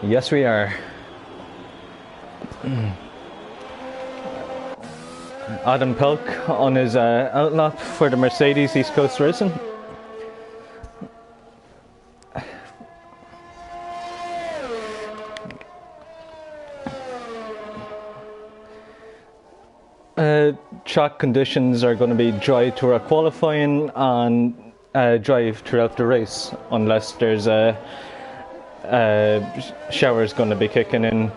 Yes, we are. Adam Pelk on his outlap for the Mercedes East Coast Racing. Track conditions are going to be dry throughout qualifying and dry throughout the race, unless there's a shower's going to be kicking in,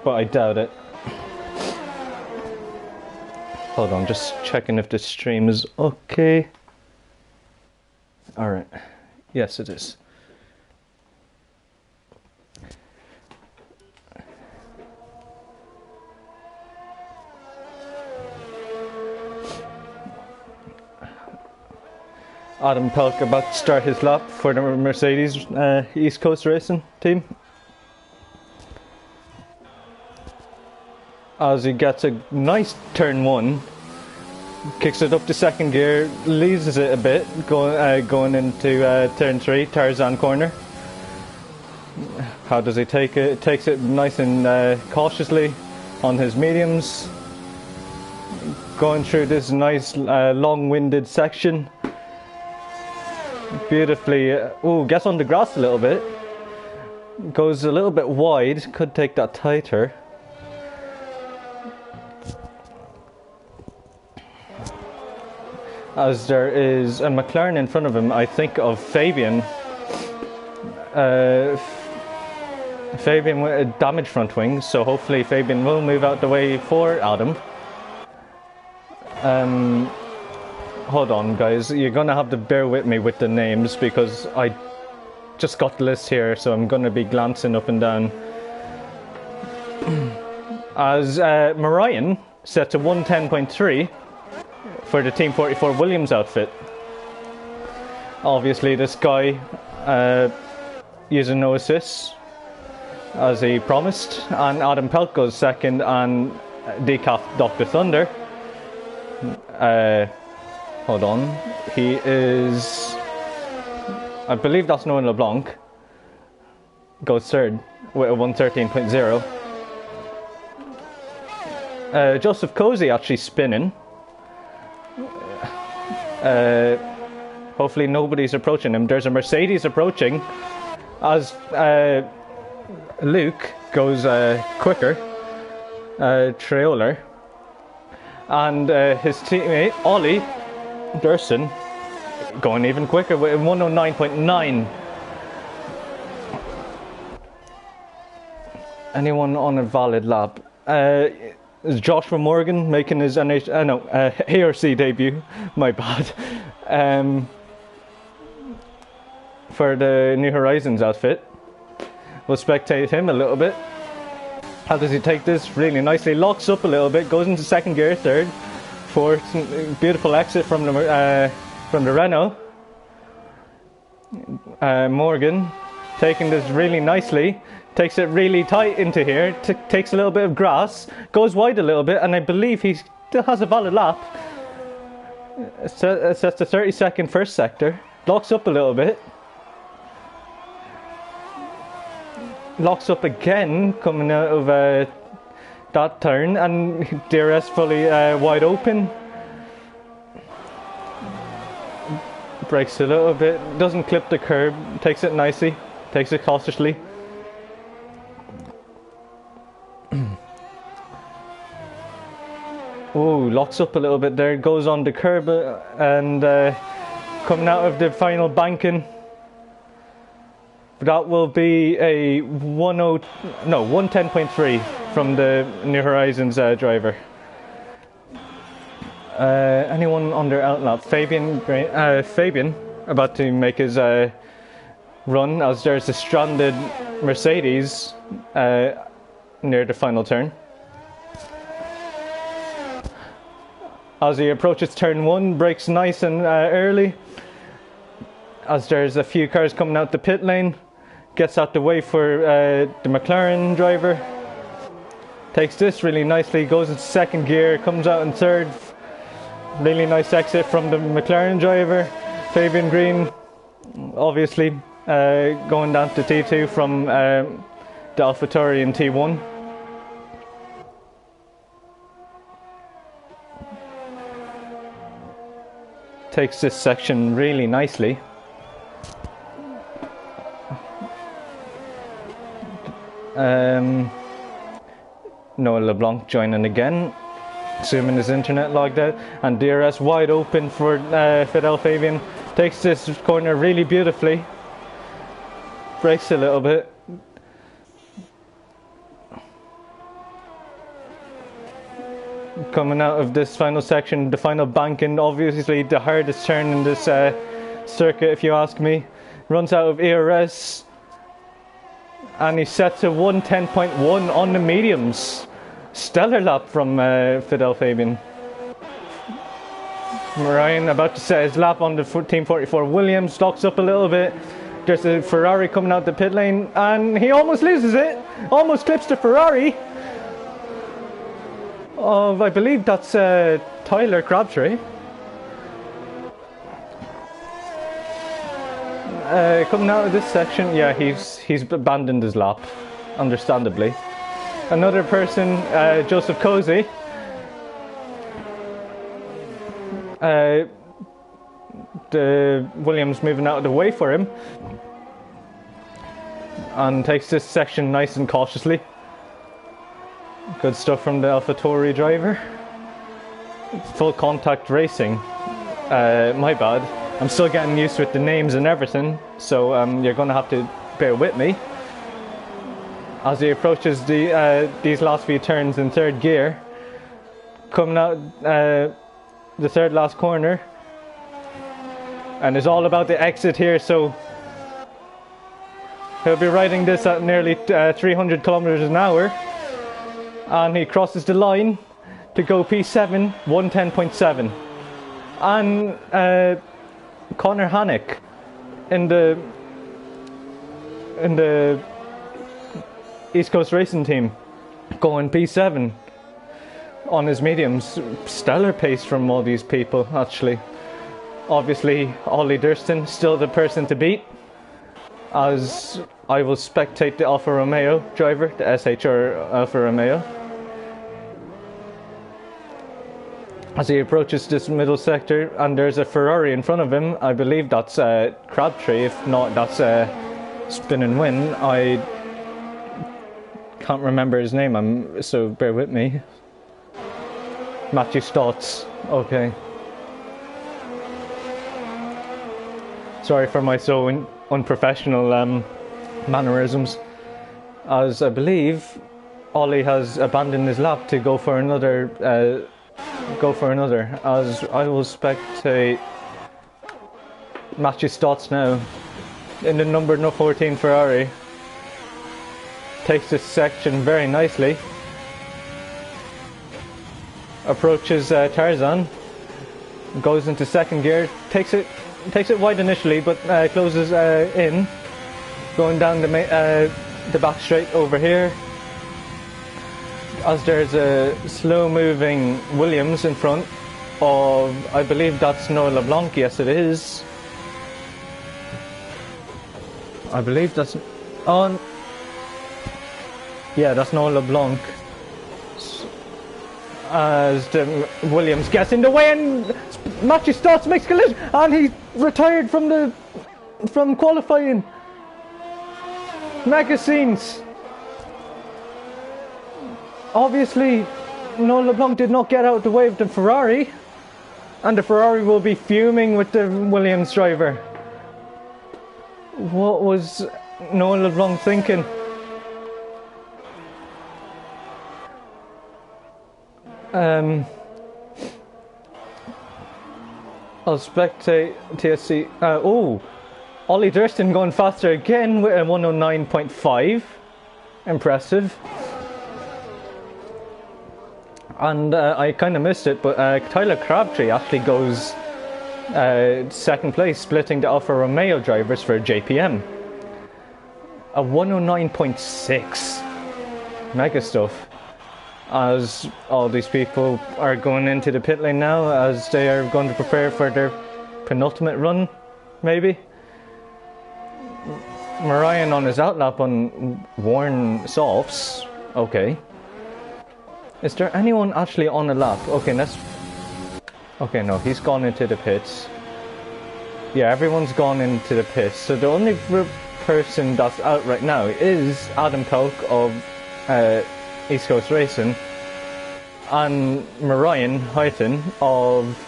but I doubt it. Hold on, just checking if the stream is okay. Alright, yes it is. Adam Pelk about to start his lap for the Mercedes East Coast Racing team. As he gets a nice turn one, kicks it up to second gear, leaves it a bit, going into turn three, Tarzan corner. How does he take it? Takes it nice and cautiously on his mediums, going through this nice long-winded section. Beautifully, gets on the grass a little bit, goes a little bit wide, could take that tighter. As there is a McLaren in front of him, I think of Fabian. Fabian with a damaged front wing, so hopefully Fabian will move out the way for Adam. Hold on guys, you're gonna have to bear with me with the names because I just got the list here, so I'm gonna be glancing up and down. As Marion set to 110.3 for the Team 44 Williams outfit. Obviously this guy using no assists as he promised, and Adam Pelk goes second and decaf Dr. Thunder. Hold on, he is, I believe that's Nolan LeBlanc, goes third with a 113.0. Joseph Cozy actually spinning. Hopefully nobody's approaching him. There's a Mercedes approaching as Luke goes quicker, Treoler, and his teammate Ollie Durson going even quicker with 109.9. Anyone on a valid lap? Is Joshua Morgan making his ARC debut? My bad. For the New Horizons outfit. We'll spectate him a little bit. How does he take this? Really nicely. Locks up a little bit. Goes into second gear, third, fourth. Beautiful exit from the Renault. Morgan taking this really nicely. Takes it really tight into here, takes a little bit of grass, goes wide a little bit, and I believe he still has a valid lap. Sets the 30-second first sector, locks up a little bit. Locks up again, coming out of that turn, and DRS fully wide open. Brakes a little bit, doesn't clip the curb, takes it nicely, takes it cautiously. Locks up a little bit there, goes on the curb and coming out of the final banking. That will be a 110.3 from the New Horizons driver. Anyone on their outlap? Fabian about to make his run as there's a stranded Mercedes near the final turn. As he approaches turn one, brakes nice and early. As there's a few cars coming out the pit lane, gets out the way for the McLaren driver. Takes this really nicely, goes into second gear, comes out in third. Really nice exit from the McLaren driver. Fabian Green, obviously, going down to T2 from the AlphaTauri in T1. Takes this section really nicely. Noah LeBlanc joining again, assuming his internet logged out, and DRS wide open for Fidel Fabian. Takes this corner really beautifully, brakes a little bit. Coming out of this final section, the final banking, obviously the hardest turn in this circuit if you ask me. Runs out of ERS and he's set to 1:10.1 on the mediums. Stellar lap from Fidel Fabian. Ryan about to set his lap on the Team 44 Williams, locks up a little bit. There's a Ferrari coming out the pit lane and he almost loses it. Almost clips the Ferrari. Oh, I believe that's Tyler Crabtree. Coming out of this section, yeah, he's abandoned his lap, understandably. Another person, Joseph Cozy. The Williams moving out of the way for him and takes this section nice and cautiously. Good stuff from the AlphaTauri driver. Full contact racing. My bad. I'm still getting used with the names and everything, so you're going to have to bear with me. As he approaches these last few turns in third gear, coming out the third last corner, and it's all about the exit here, so he'll be riding this at nearly 300 kilometers an hour. And he crosses the line to go P7, 1:10.7. And Connor Hannock in the East Coast Racing Team going P7 on his mediums. Stellar pace from all these people, actually. Obviously, Ollie Durston still the person to beat, as I will spectate the Alfa Romeo driver, the SHR Alfa Romeo. As he approaches this middle sector, and there's a Ferrari in front of him. I believe that's Crabtree, if not that's Spin and Win. I can't remember his name, so bear with me. Matthew Stotts, okay. Sorry for my so unprofessional mannerisms, as I believe Ollie has abandoned his lap to go for another, as I will spectate Matthew Stotts now in the number 14 Ferrari. Takes this section very nicely, approaches Tarzan, goes into second gear, takes it wide initially, but closes in, going down the back straight over here, as there's a slow moving Williams in front of, I believe that's Noah LeBlanc. Yes, it is. I believe that's on. Yeah, that's Noah LeBlanc. As the Williams gets in the way and Matthew Stotts makes collision, and he retired from qualifying. Mega scenes. Obviously, Noah LeBlanc did not get out of the way of the Ferrari, and the Ferrari will be fuming with the Williams driver. What was Noah LeBlanc thinking? I'll spectate TSC. Ollie Durston going faster again with a 109.5. Impressive. And I kind of missed it, but Tyler Crabtree actually goes second place, splitting the Alfa Romeo drivers for JPM. A 109.6. Mega stuff. As all these people are going into the pit lane now, as they are going to prepare for their penultimate run, maybe. Marion on his outlap on worn softs. Okay. Is there anyone actually on a lap? Okay, let's... Okay, no, he's gone into the pits. Yeah, everyone's gone into the pits. So the only person that's out right now is Adam Pelk of East Coast Racing and Marion Hyton of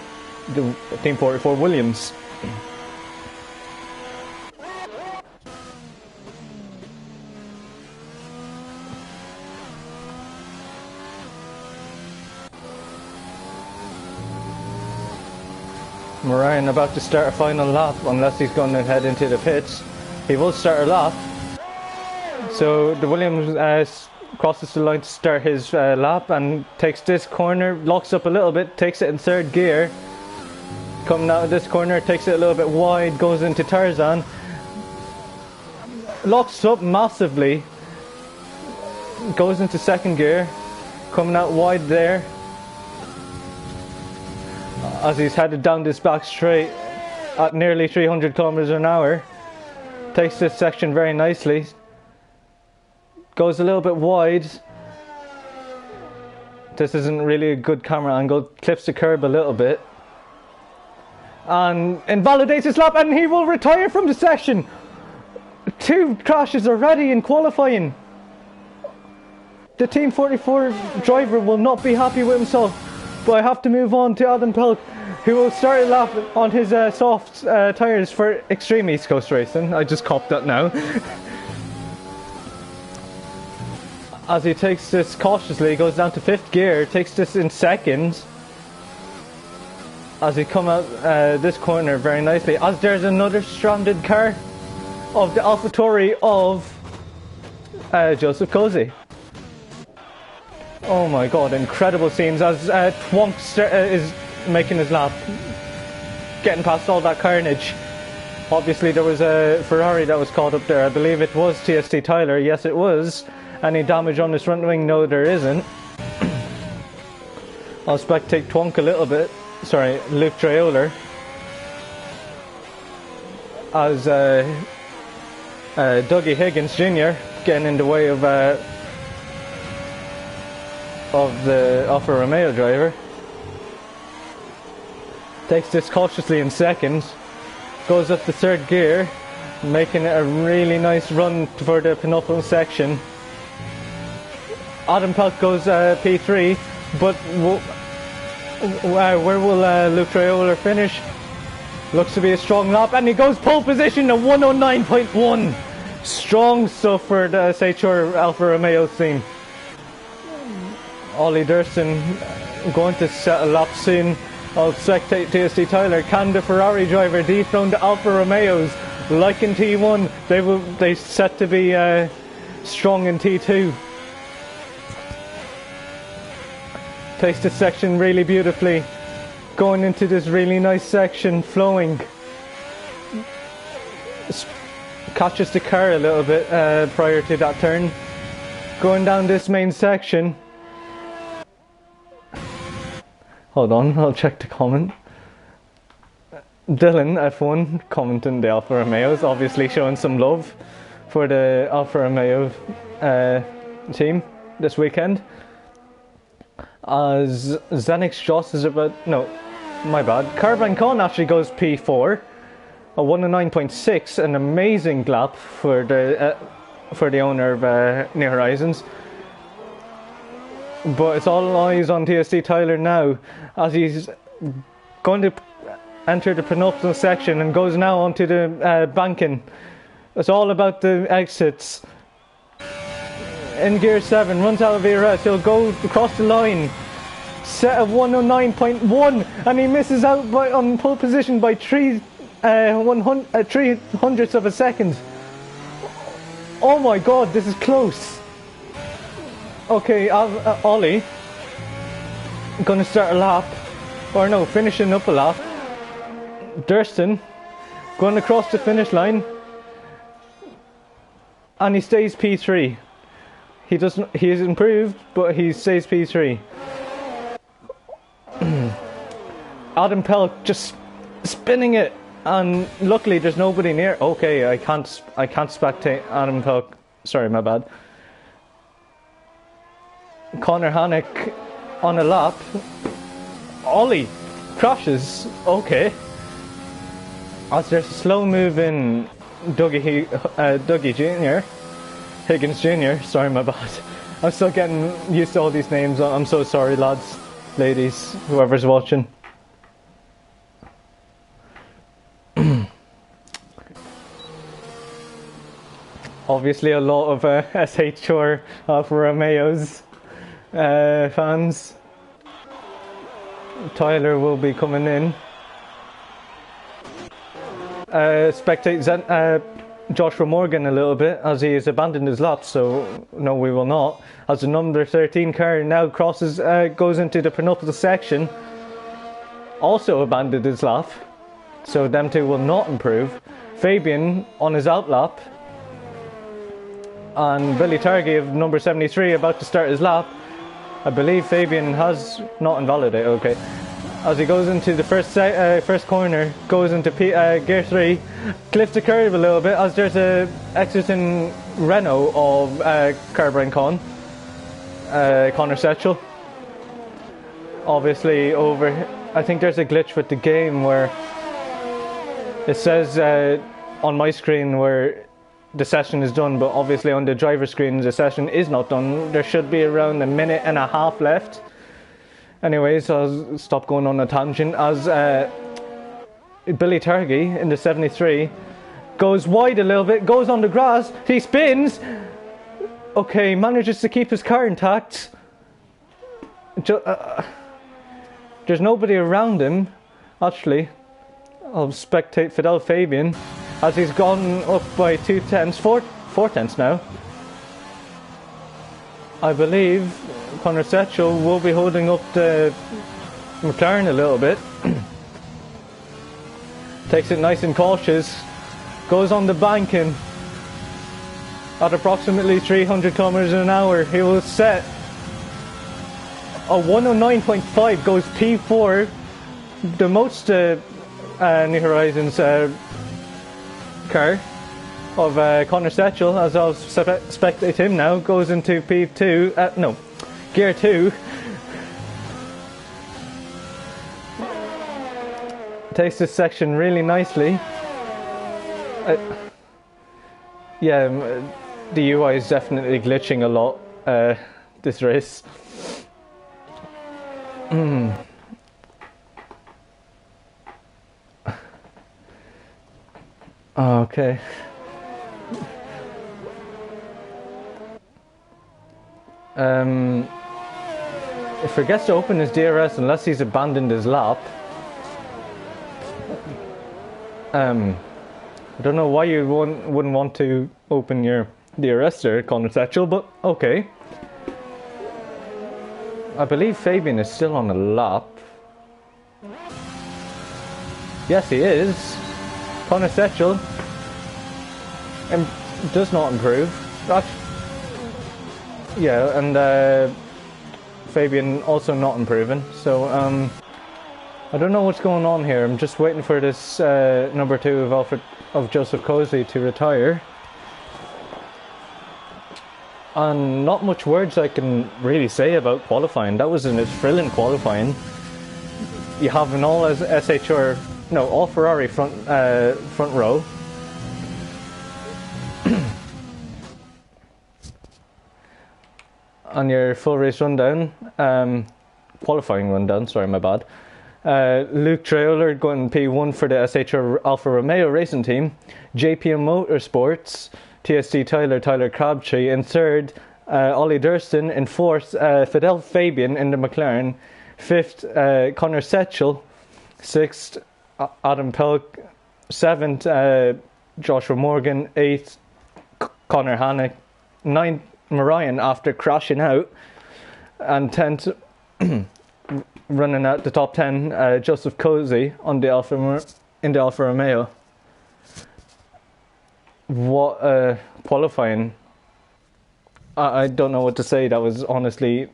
the Team 44 Williams. Marion about to start a final lap unless he's going to head into the pits. He will start a lap. So the Williams crosses the line to start his lap and takes this corner, locks up a little bit, takes it in third gear. Coming out of this corner, takes it a little bit wide, goes into Tarzan. Locks up massively. Goes into second gear. Coming out wide there. As he's headed down this back straight at nearly 300 kilometers an hour. Takes this section very nicely. Goes a little bit wide. This isn't really a good camera angle. Clips the curb a little bit. And invalidates his lap, and he will retire from the session. 2 crashes already in qualifying. The Team 44 driver will not be happy with himself. But I have to move on to Adam Pelk, who will start a lap on his soft tyres for Extreme East Coast Racing. I just copped that now. As he takes this cautiously, goes down to 5th gear, takes this in second. As he come out this corner very nicely, as there's another stranded car of the AlphaTauri of Joseph Cozy. Oh my god, incredible scenes as Twonk is making his lap, getting past all that carnage. Obviously there was a Ferrari that was caught up there. I believe it was TST Tyler. Yes, it was. Any damage on his front wing? No, there isn't. I'll spectate Twonk a little bit. Sorry, Luke Traoler. As Dougie Higgins Jr. getting in the way of the Alfa Romeo driver. Takes this cautiously in second. Goes up to 3rd gear, making it a really nice run for the penultimate section. Adam Pelk goes P3, but where will Luke Traoler finish? Looks to be a strong lap, and he goes pole position to 109.1. Strong stuff for the SHR Alfa Romeo team. Ollie Durston going to set a lap soon. I'll spectate TST Tyler. Can the Ferrari driver dethrone the Alfa Romeos like in T1? They set to be strong in T2. Takes this section really beautifully. Going into this really nice section, flowing. Catches the car a little bit prior to that turn. Going down this main section. Hold on, I'll check the comment. Dylan F1 commenting the Alfa Romeos, obviously showing some love for the Alfa Romeo team this weekend. As Xenix Joss is about... No, my bad. Carbine Khan actually goes P4. A 109.6, an amazing lap for the owner of New Horizons. But it's all eyes on TST Tyler now, as he's going to enter the penultimate section and goes now onto the banking. It's all about the exits. In gear 7, runs out of ERS, he'll go across the line. Set of 109.1, and he misses out on pole position by 3 hundredths of a second. Oh my god, this is close. Okay, Ollie, gonna start a lap, or no, finishing up a lap. Durston, going across the finish line, and he stays P3. He has improved, but he stays P3. Adam Pelk just spinning it And luckily there's nobody near. Okay, I can't spectate Adam Pelk. Sorry, my bad. Connor Hannock on a lap. Ollie crashes. Okay. As there's a slow moving Dougie Jr. Higgins Jr. Sorry, my bad. I'm still getting used to all these names. I'm so sorry, lads, ladies, whoever's watching. Obviously, a lot of SHR Alfa Romeo's fans. Tyler will be coming in. Spectate Joshua Morgan a little bit as he has abandoned his lap, so no, we will not. As the number 13 car now crosses, goes into the penultimate section, also abandoned his lap, so them two will not improve. Fabian on his out lap, and Billy Targi of number 73 about to start his lap. I believe Fabian has not invalidated. Okay. As he goes into the first corner, goes into gear 3, clips the curve a little bit as there's a exiting Renault of Carbrine Con, Connor Setchell. Obviously I think there's a glitch with the game where it says on my screen where the session is done, but obviously on the driver screen the session is not done. There should be around a minute and a half left. Anyways, I'll stop going on a tangent as Billy Targi in the 73 goes wide a little bit, goes on the grass, he spins. Okay, manages to keep his car intact. There's nobody around him. Actually, I'll spectate Fidel Fabian as he's gone up by 4 tenths now. I believe Connor Setchell will be holding up the McLaren a little bit. Takes it nice and cautious. Goes on the banking. At approximately 300 kilometers an hour, he will set a 109.5. Goes P4. The most New Horizons car of Connor Setchell, as I'll spectate him now, goes into P2, gear 2. Takes this section really nicely. The UI is definitely glitching a lot this race. Okay. If he gets to open his DRS unless he's abandoned his lap, I don't know why you wouldn't want to open your DRS there, Connor Setchell, but okay. I believe Fabian is still on the lap. Yes, he is. Connor Setchell does not improve. And Fabian also not improving. So I don't know what's going on here. I'm just waiting for this number 2 of Joseph Cosley to retire. And not much words I can really say about qualifying. That was a thrilling qualifying. You have an all Ferrari front row. On your full race rundown, qualifying rundown, sorry, my bad. Luke Trailer going P1 for the SHR Alfa Romeo racing team. JPM Motorsports, TSD Tyler Crabtree in third. Ollie Durston in fourth. Fidel Fabian in the McLaren. Fifth, Connor Setchell. Sixth, Adam Pelk. Seventh, Joshua Morgan. Eighth, Connor Hannock. Ninth, Marion after crashing out. And 10th, running out the top 10, Joseph Cozy on the in the Alfa Romeo. What qualifying. I don't know what to say. That was honestly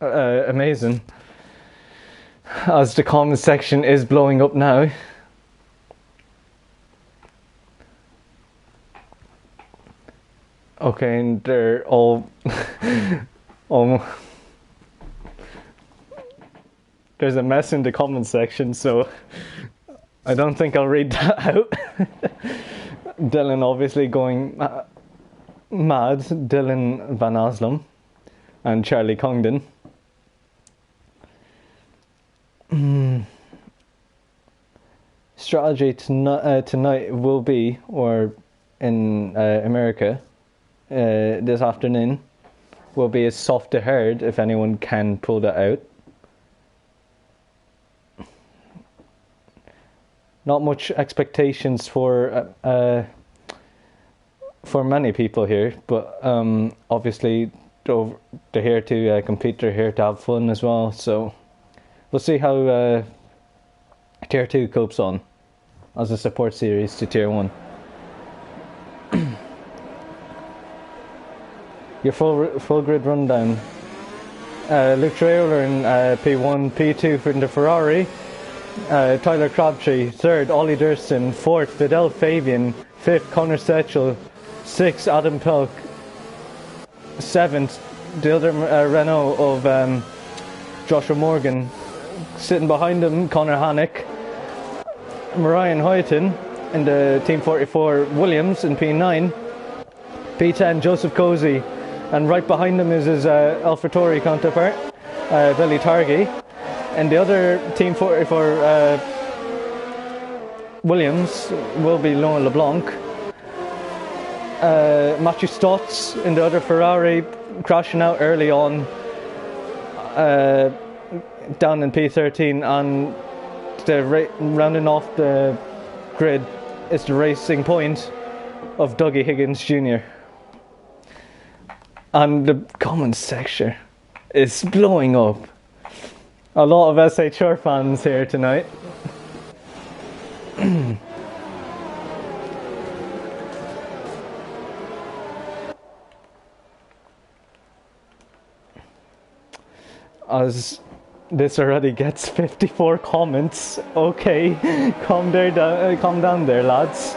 amazing. As the comment section is blowing up now. Okay, and they're all there's a mess in the comment section, so I don't think I'll read that out. Dylan obviously going mad. Dylan Van Aslam and Charlie Congdon. Strategy tonight will be, or in America this afternoon, will be as soft to hard if anyone can pull that out. Not much expectations for many people here, but obviously they're here to compete. They're here to have fun as well. So we'll see how Tier 2 copes on as a support series to Tier 1. Your full grid rundown. Luke Traoler in P1, P2 for the Ferrari. Tyler Crabtree, third, Ollie Durston, fourth, Fidel Fabian, fifth, Connor Setchell, sixth, Adam Pelk, seventh, the other Renault of Joshua Morgan, sitting behind him, Connor Hannock, Marion Hoyton in the Team 44 Williams in P9, P10 Joseph Cozy, and right behind him is his AlphaTauri counterpart, Billy Targi. And the other Team 44 Williams will be Laurent LeBlanc. Matthew Stotts in the other Ferrari, crashing out early on, down in P13, and rounding off the grid is the Racing Point of Dougie Higgins Jr. And the comment section is blowing up. A lot of SHR fans here tonight. As this already gets 54 comments. Okay, calm down there, lads.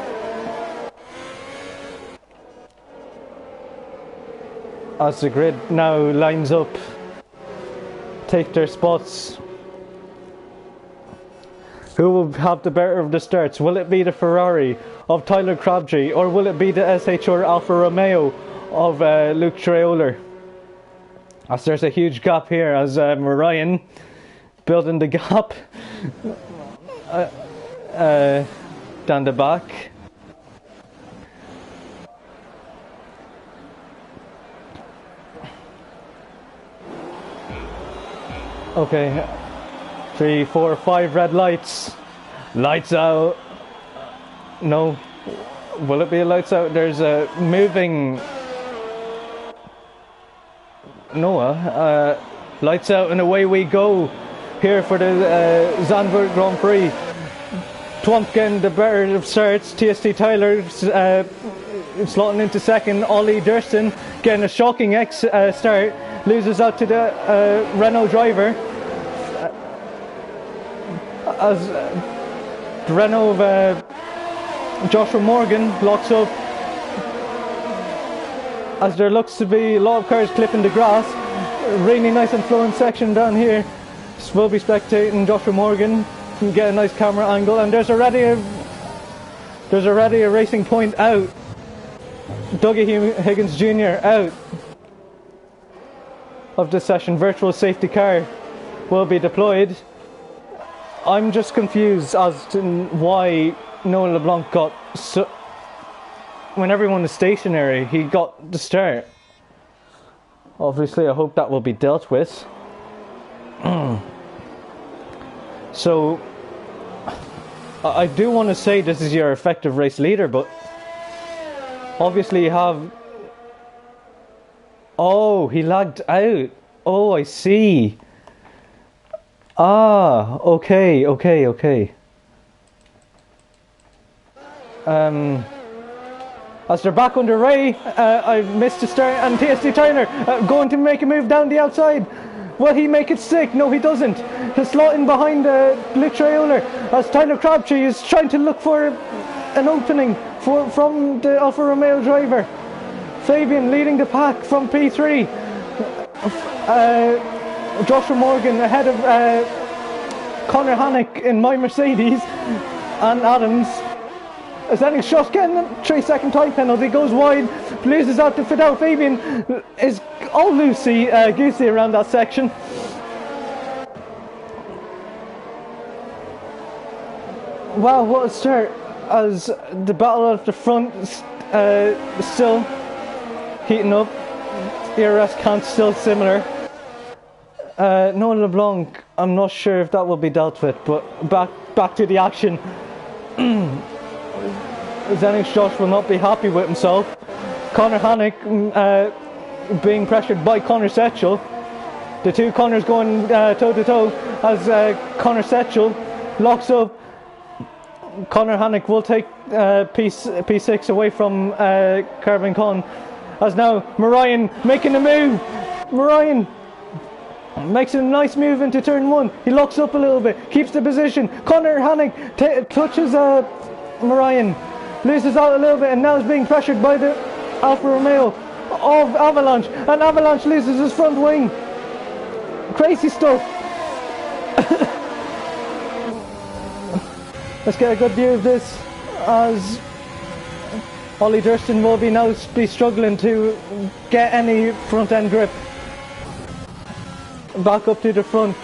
As the grid now lines up, take their spots. Who will have the better of the starts? Will it be the Ferrari of Tyler Crabtree, or will it be the SHR Alfa Romeo of Luke Traoler? As there's a huge gap here, as Marion building the gap down the back. Okay, 3, 4, 5 red lights. Lights out. No. Will it be a lights out? There's a moving Noah. Lights out and away we go here for the Zandvoort Grand Prix. Twonk getting the better of starts. TST Tyler slotting into second. Ollie Durston getting a shocking start. Loses out to the Renault driver. As the Renault of Joshua Morgan locks up. As there looks to be a lot of cars clipping the grass. Really nice and flowing section down here. We'll be spectating Joshua Morgan. Can get a nice camera angle, and there's already a Racing Point out. Dougie Higgins Jr. out of this session. Virtual safety car will be deployed. I'm just confused as to why Noah LeBlanc got when everyone is stationary, he got the start. Obviously, I hope that will be dealt with. So, I do want to say this is your effective race leader, but obviously you have... Oh, he lagged out. Oh, I see. Ah, okay. As they're back underway, I missed a start, and TST Tyler going to make a move down the outside. Will he make it stick? No, he doesn't. He's slotting behind Luke Traoler as Tyler Crabtree is trying to look for an opening from the Alfa Romeo driver. Fabian leading the pack from P3. Joshua Morgan ahead of Connor Hannock in my Mercedes, and Adams. Zandvoort shot getting a 3-second time penalty, goes wide, loses out to Fidel. Fabian is all goosey around that section. Wow, what a start, as the battle at the front still heating up. ERS count still similar. Noah LeBlanc, I'm not sure if that will be dealt with, but back to the action. Zandvoort Josh will not be happy with himself. Connor Hannock being pressured by Connor Setchell. The two Connors going toe to toe as Connor Setchell locks up. Connor Hannock will take P6 away from Carvin Con, as now Marion making a move. Marion makes a nice move into turn 1. He locks up a little bit, keeps the position. Connor Hannock touches Marion, loses out a little bit, and now is being pressured by the Alfa Romeo of Avalanche, and Avalanche loses his front wing. Crazy stuff. Let's get a good view of this, as Ollie Durston will now be struggling to get any front end grip. Back up to the front.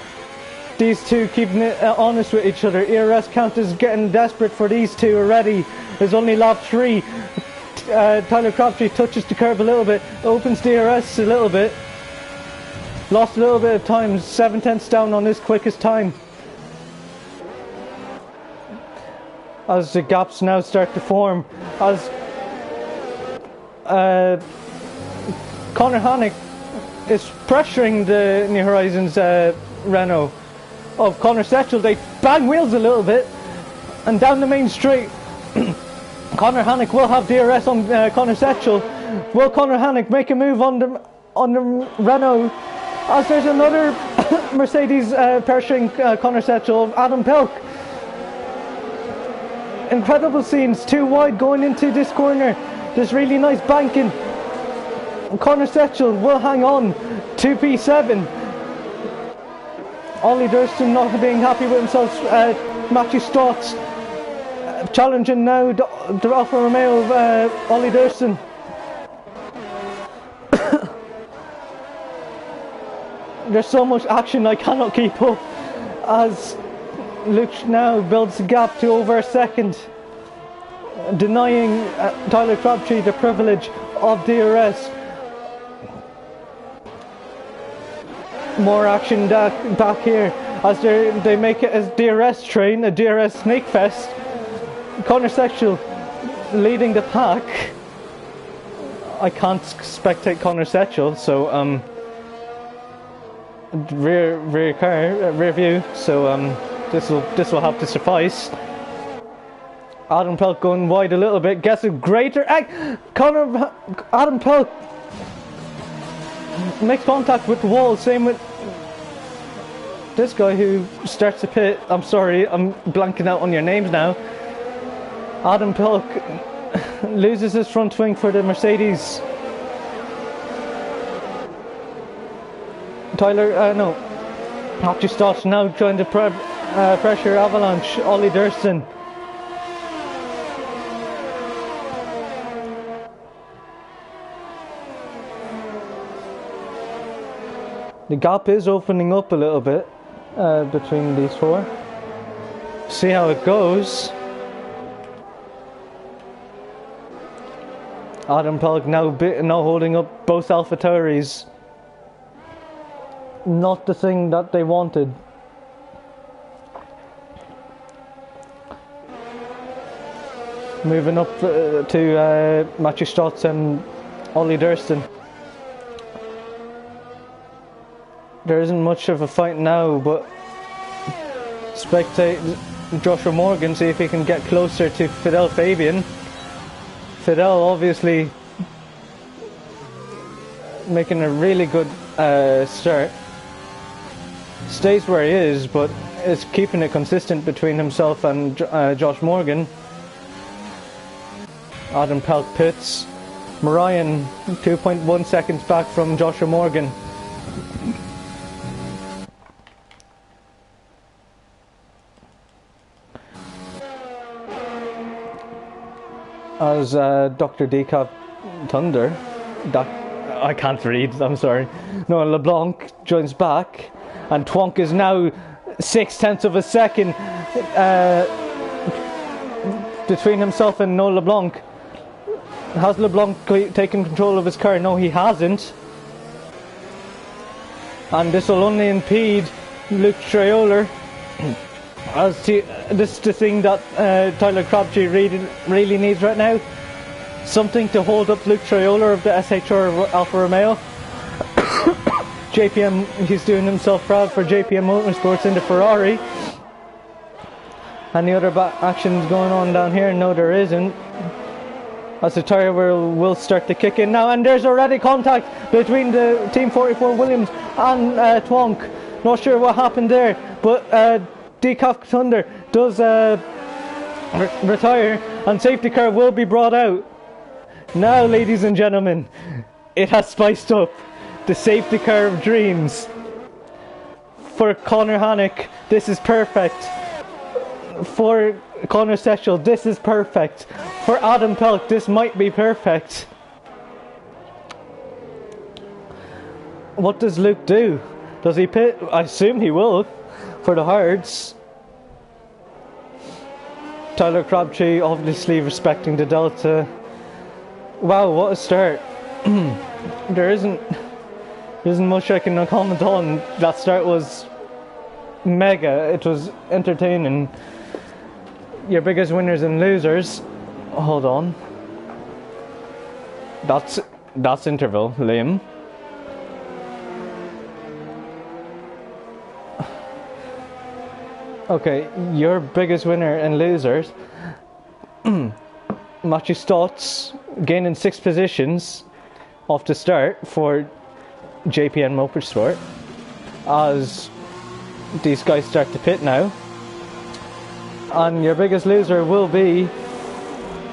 These two keeping it honest with each other. ERS count is getting desperate for these two already. There's only lap 3. Tyler Crabtree touches the curb a little bit, opens DRS a little bit. Lost a little bit of time, 7/10 down on his quickest time. As the gaps now start to form, as Connor Hannock is pressuring the New Horizons Renault of Connor Setchell. They bang wheels a little bit, and down the main straight Connor Hannock will have DRS on Connor Setchell. Will Connor Hannock make a move on the Renault, as there's another Mercedes pressuring Connor Setchell of Adam Pelk. Incredible scenes, too wide going into this corner. There's really nice banking. Connor Setchell will hang on to P7. Ollie Durston not being happy with himself. Matthew Stotts challenging now the Alfa Romeo of Ollie Durston. There's so much action I cannot keep up, as Luke now builds the gap to over a second, denying Tyler Crabtree the privilege of DRS. More action back here, as they make it a DRS train, a DRS snake fest. Connor Setchell leading the pack. I can't spectate Connor Setchell, so rear view, so this will have to suffice. Adam Pelk going wide a little bit, gets a greater Adam Pelk makes contact with the wall. Same with this guy who starts the pit. I'm sorry, I'm blanking out on your names now. Adam Pelk loses his front wing for the Mercedes. Matthew Stotts now trying to pressure Avalanche. Ollie Durston. The gap is opening up a little bit between these four. See how it goes. Adam Pelk now holding up both AlphaTauris. Not the thing that they wanted. Moving up to Matthew Stotts and Ollie Durston. There isn't much of a fight now, but spectate Joshua Morgan, see if he can get closer to Fidel Fabian. Fidel obviously making a really good start. Stays where he is, but is keeping it consistent between himself and Josh Morgan. Adam Pelk pits. Marion 2.1 seconds back from Joshua Morgan. As Dr. Decaf Thunder, I can't read, I'm sorry. Noah LeBlanc joins back, and Twonk is now 0.6 of a second between himself and Noah LeBlanc. Has LeBlanc taken control of his car? No, he hasn't. And this will only impede Luke Traioler. This is the thing that Tyler Crabtree really needs right now. Something to hold up Luke Traioler of the SHR Alfa Romeo. JPM, he's doing himself proud for JPM Motorsports in the Ferrari. Any other actions going on down here? No, there isn't. As the tyre will start to kick in now, and there's already contact between the Team 44 Williams and Twonk. Not sure what happened there, but Decaf Thunder does retire, and safety car will be brought out. Now, ladies and gentlemen, it has spiced up the safety car of dreams. For Conor Hannock, this is perfect. For Conor Setchell, this is perfect. For Adam Pelk, this might be perfect. What does Luke do? Does he pit? I assume he will, for the hards. Tyler Crabtree obviously respecting the Delta. Wow, what a start. There isn't much I can comment on. That start was mega. It was entertaining. Your biggest winners and losers. Hold on. That's interval, Liam. Okay, your biggest winner and losers. Matthew Stotts gaining 6 positions off the start for JPN Motorsport as these guys start to pit now. And your biggest loser will be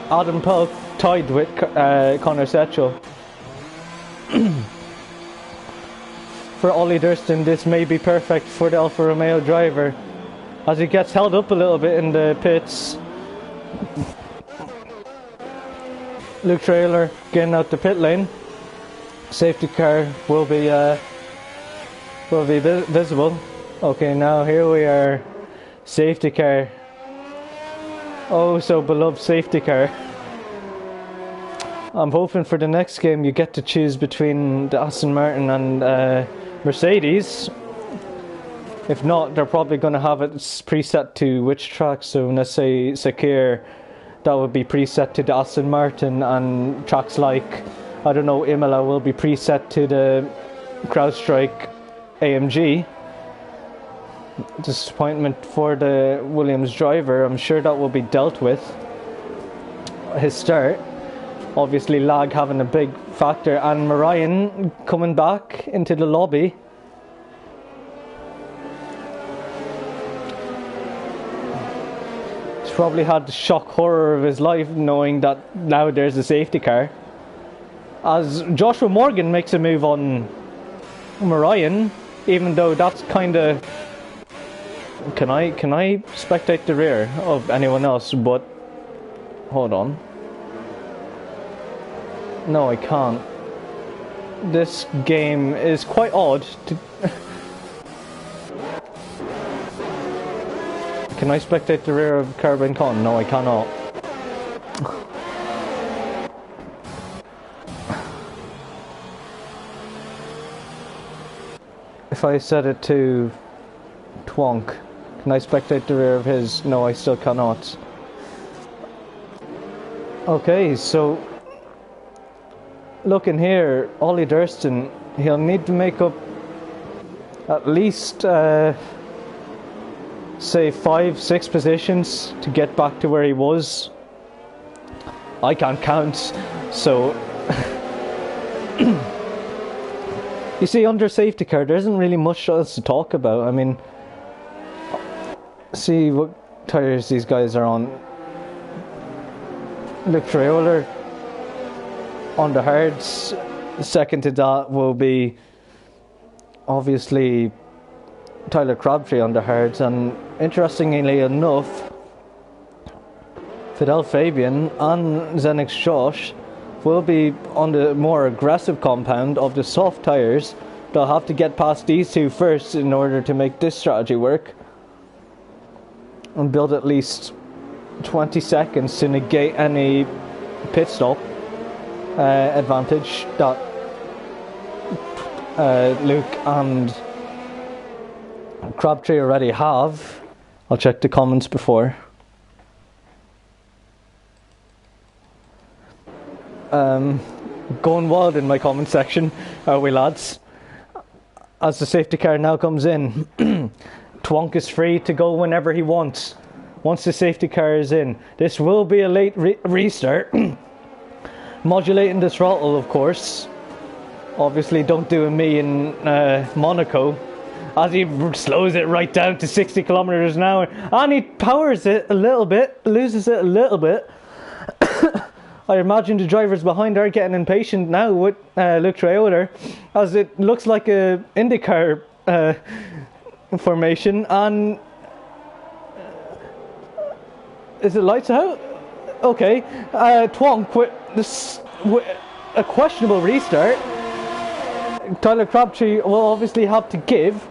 Adam Pelk, tied with Conor Setchell. For Ollie Durston, this may be perfect for the Alfa Romeo driver as he gets held up a little bit in the pits. Luke Traioler getting out the pit lane. Safety car will be visible. Okay, now here we are. Safety car. Oh, so beloved safety car. I'm hoping for the next game you get to choose between the Aston Martin and Mercedes. If not, they're probably going to have it preset to which track. So let's say Sakir, that would be preset to the Aston Martin, and tracks like, I don't know, Imola will be preset to the CrowdStrike AMG. Disappointment for the Williams driver. I'm sure that will be dealt with. His start, obviously lag having a big factor, and Marion coming back into the lobby. He's probably had the shock horror of his life knowing that now there's a safety car. As Joshua Morgan makes a move on Marion, even though that's kind of... Can I spectate the rear of anyone else? But hold on. No, I can't. This game is quite odd. Can I spectate the rear of Carbon Con? No, I cannot. If I set it to Twonk, can I spectate the rear of his? No, I still cannot. Okay, so looking here, Ollie Durston, he'll need to make up at least say 5-6 positions to get back to where he was. I can't count, so you see, under safety car there isn't really much else to talk about. I mean, see what tyres these guys are on. Luke Traioler on the hards. Second to that will be obviously Tyler Crabtree on the hards, and interestingly enough, Fidel Fabian and Zenix Josh will be on the more aggressive compound of the soft tyres. They'll have to get past these two first in order to make this strategy work, and build at least 20 seconds to negate any pit stop advantage that Luke and Crabtree already have. I'll check the comments before. Going wild in my comment section, are we lads? As the safety car now comes in, Twonk is free to go whenever he wants. Once the safety car is in, this will be a late restart. Modulating the throttle, of course. Obviously, don't do a me in Monaco, as he slows it right down to 60 kilometers an hour, and he powers it a little bit, loses it a little bit. I imagine the drivers behind are getting impatient now with Luke Traylor, as it looks like a IndyCar formation. And is it lights out? Okay, Twonk with a questionable restart. Tyler Crabtree will obviously have to give.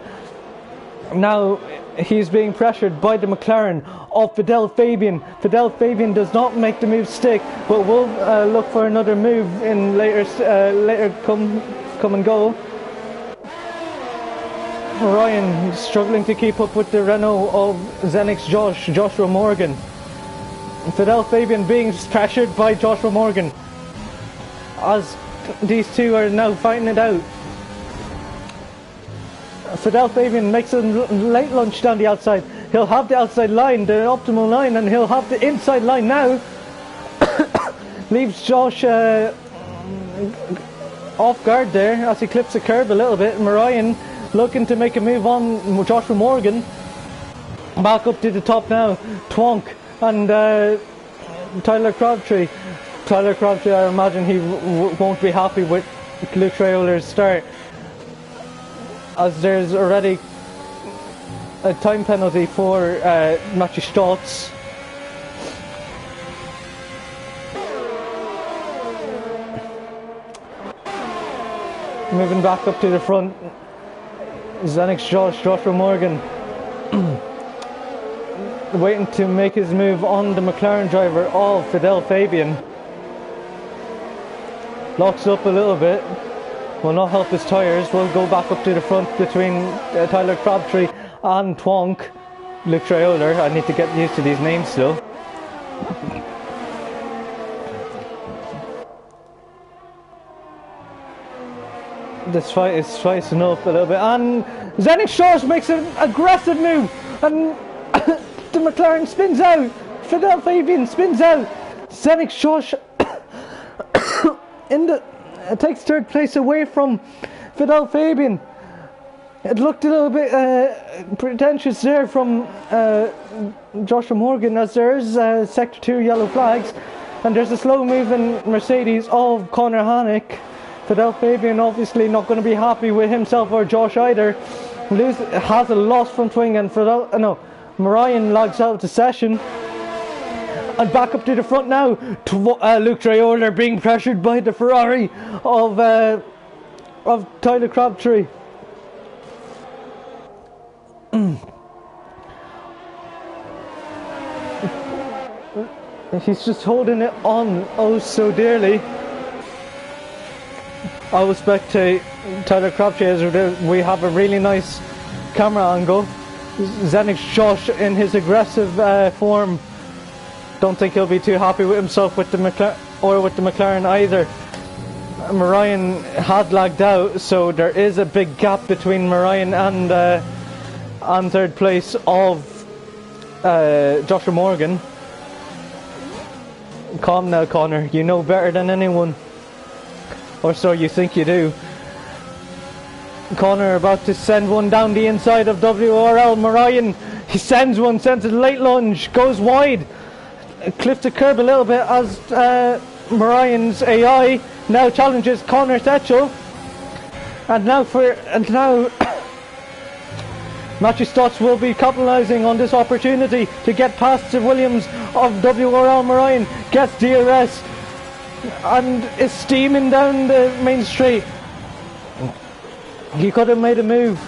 Now he's being pressured by the McLaren of Fidel Fabian. Fidel Fabian does not make the move stick, but will look for another move in later come and go. Ryan struggling to keep up with the Renault of Zenix Joshua Morgan. Fidel Fabian being pressured by Joshua Morgan, as these two are now fighting it out. Fidel Fabian makes a late lunge down the outside. He'll have the outside line, the optimal line, and he'll have the inside line now. Leaves Josh off guard there as he clips the curb a little bit. Marion looking to make a move on Joshua Morgan. Back up to the top now. Twonk and Tyler Crabtree. Tyler Crabtree, I imagine he won't be happy with Luke Traylor's start, as there's already a time penalty for Matthew Stotts. Moving back up to the front, Zenix Joshua Morgan waiting to make his move on the McLaren driver of Fidel Fabian. Locks up a little bit, will not help his tyres. Will go back up to the front between Tyler Crabtree and Twonk. Luke Traylor, I need to get used to these names still. This fight is spicing up a little bit, and Zenix Josh makes an aggressive move, and the McLaren spins out. Fidel Fabian spins out. Zenix Josh takes third place away from Fidel Fabian. It looked a little bit pretentious there from Joshua Morgan, as there is sector 2 yellow flags, and there's a slow moving Mercedes of Conor Hannick. Fidel Fabian obviously not going to be happy with himself or Josh either. Has a loss from Twing, and Marion lags out of the session. And back up to the front now, Luke Traylor being pressured by the Ferrari of Tyler Crabtree. He's just holding it on oh so dearly. I will spectate Tyler Crabtree as we have a really nice camera angle. Zenix Josh in his aggressive form. Don't think he'll be too happy with himself with the McLaren either. Marion had lagged out, so there is a big gap between Marion and third place of Joshua Morgan. Calm now, Connor. You know better than anyone, or so you think you do. Connor about to send one down the inside of WRL. Marion, he sends a late lunge, goes wide. Clipped the curb a little bit as Marion's AI now challenges Connor Setchell, and now Matthew Stotts will be capitalising on this opportunity to get past the Williams of WRL Moraine, gets DRS and is steaming down the main straight. He could have made a move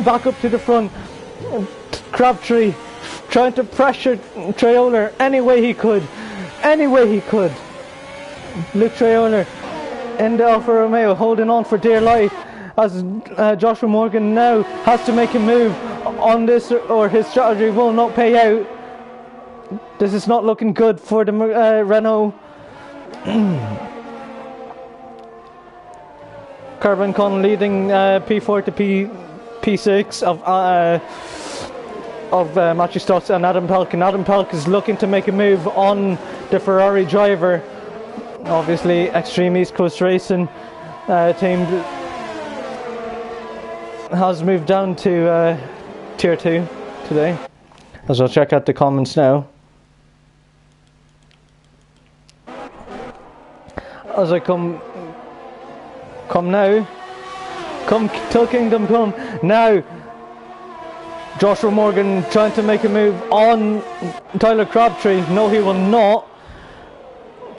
back up to the front. Crabtree trying to pressure Traiola any way he could. Luke Traiola in the Alfa Romeo holding on for dear life, as Joshua Morgan now has to make a move on this or his strategy will not pay out. This is not looking good for the Renault. Carbon Con leading P4 to P6 of Matthew Stotts and Adam Pelk, and Adam Pelk is looking to make a move on the Ferrari driver. Obviously Extreme East Coast Racing team has moved down to Tier 2 today. As I'll check out the comments now. As I come now, come Till Kingdom come now. Joshua Morgan trying to make a move on Tyler Crabtree. No, he will not,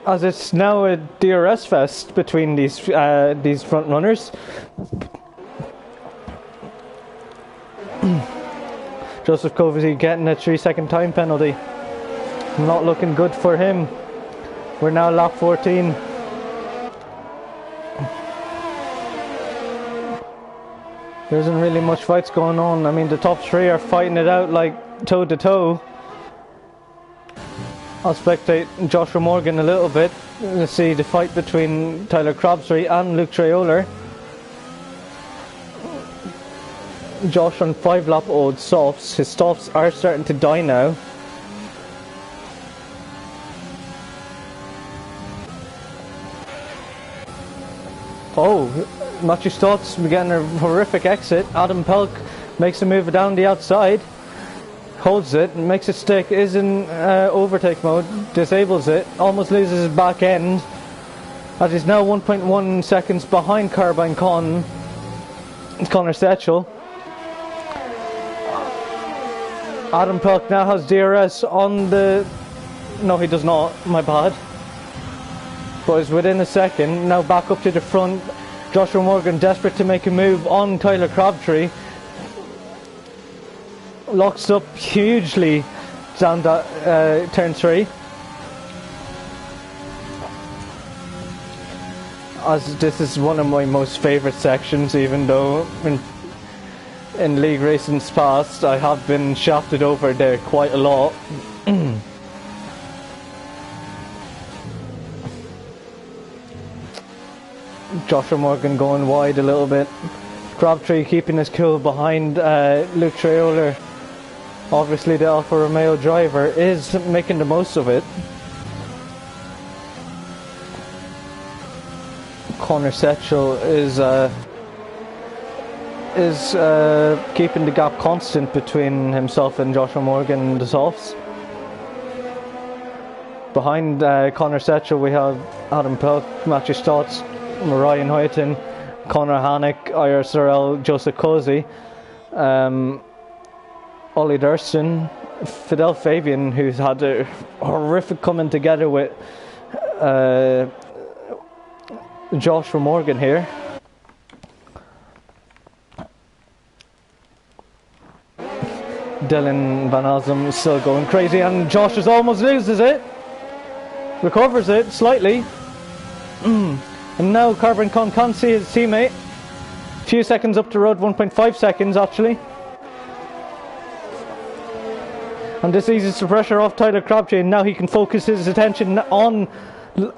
as it's now a DRS fest between these front runners. Joseph Covey getting a 3-second time penalty. Not looking good for him. We're now lap 14. There isn't really much fights going on. I mean, the top three are fighting it out like toe to toe. I'll spectate Joshua Morgan a little bit to see the fight between Tyler Crabtree and Luke Traiola. Josh on 5-lap old softs. His softs are starting to die now. Oh, Matthew Stotts getting a horrific exit. Adam Pelk makes a move down the outside, holds it, makes it stick, is in overtake mode, disables it, almost loses his back end, as he's now 1.1 seconds behind Carbine Connor Setchell. Adam Pelk now has DRS on the... No, he does not, my bad. But is within a second, now back up to the front. Joshua Morgan desperate to make a move on Tyler Crabtree. Locks up hugely down that turn 3. As this is one of my most favourite sections, even though in league racing's past I have been shafted over there quite a lot. Joshua Morgan going wide a little bit. Crabtree keeping his cool behind Luke Traiola. Obviously the Alfa Romeo driver is making the most of it. Connor Setchell is keeping the gap constant between himself and Joshua Morgan in the softs. Behind Connor Setchell we have Adam Pelk, Matthew Stotts, Ryan Hoyton, Conor Hannock, IRSRL, Joseph Cozy, Ollie Durston, Fidel Fabian, who's had a horrific coming together with Joshua Morgan here. Dylan Van Alsem still going crazy, and Josh almost loses it. Recovers it slightly. And now Carbon Con can't see his teammate. Few seconds up the road, 1.5 seconds actually. And this eases the pressure off Tyler Crabtree, and now he can focus his attention on Luke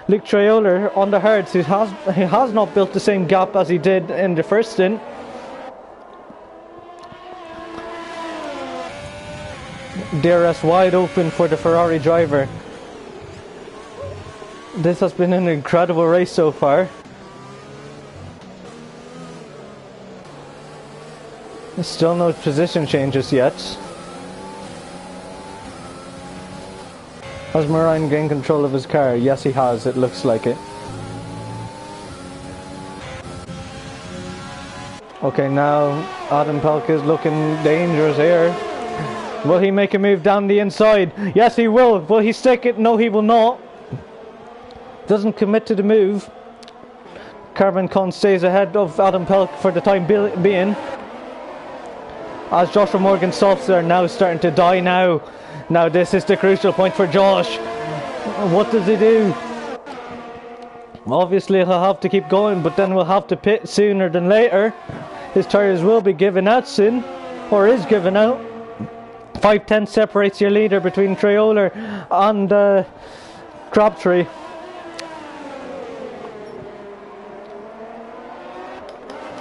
Traiola on the hards. He has not built the same gap as he did in the first stint. DRS wide open for the Ferrari driver. This has been an incredible race so far. There's still no position changes yet. Has Moraine gained control of his car? Yes, he has. It looks like it. Okay, now Adam Pelk is looking dangerous here. Will he make a move down the inside? Yes, he will. Will he stick it? No, he will not. Doesn't commit to the move. Carbon Con stays ahead of Adam Pelk for the time being. As Joshua Morgan's softs are now starting to die now. Now this is the crucial point for Josh. What does he do? Obviously he'll have to keep going, but then we'll have to pit sooner than later. His tyres will be given out soon, or is given out. 5/10 separates your leader between Traoler and Crabtree.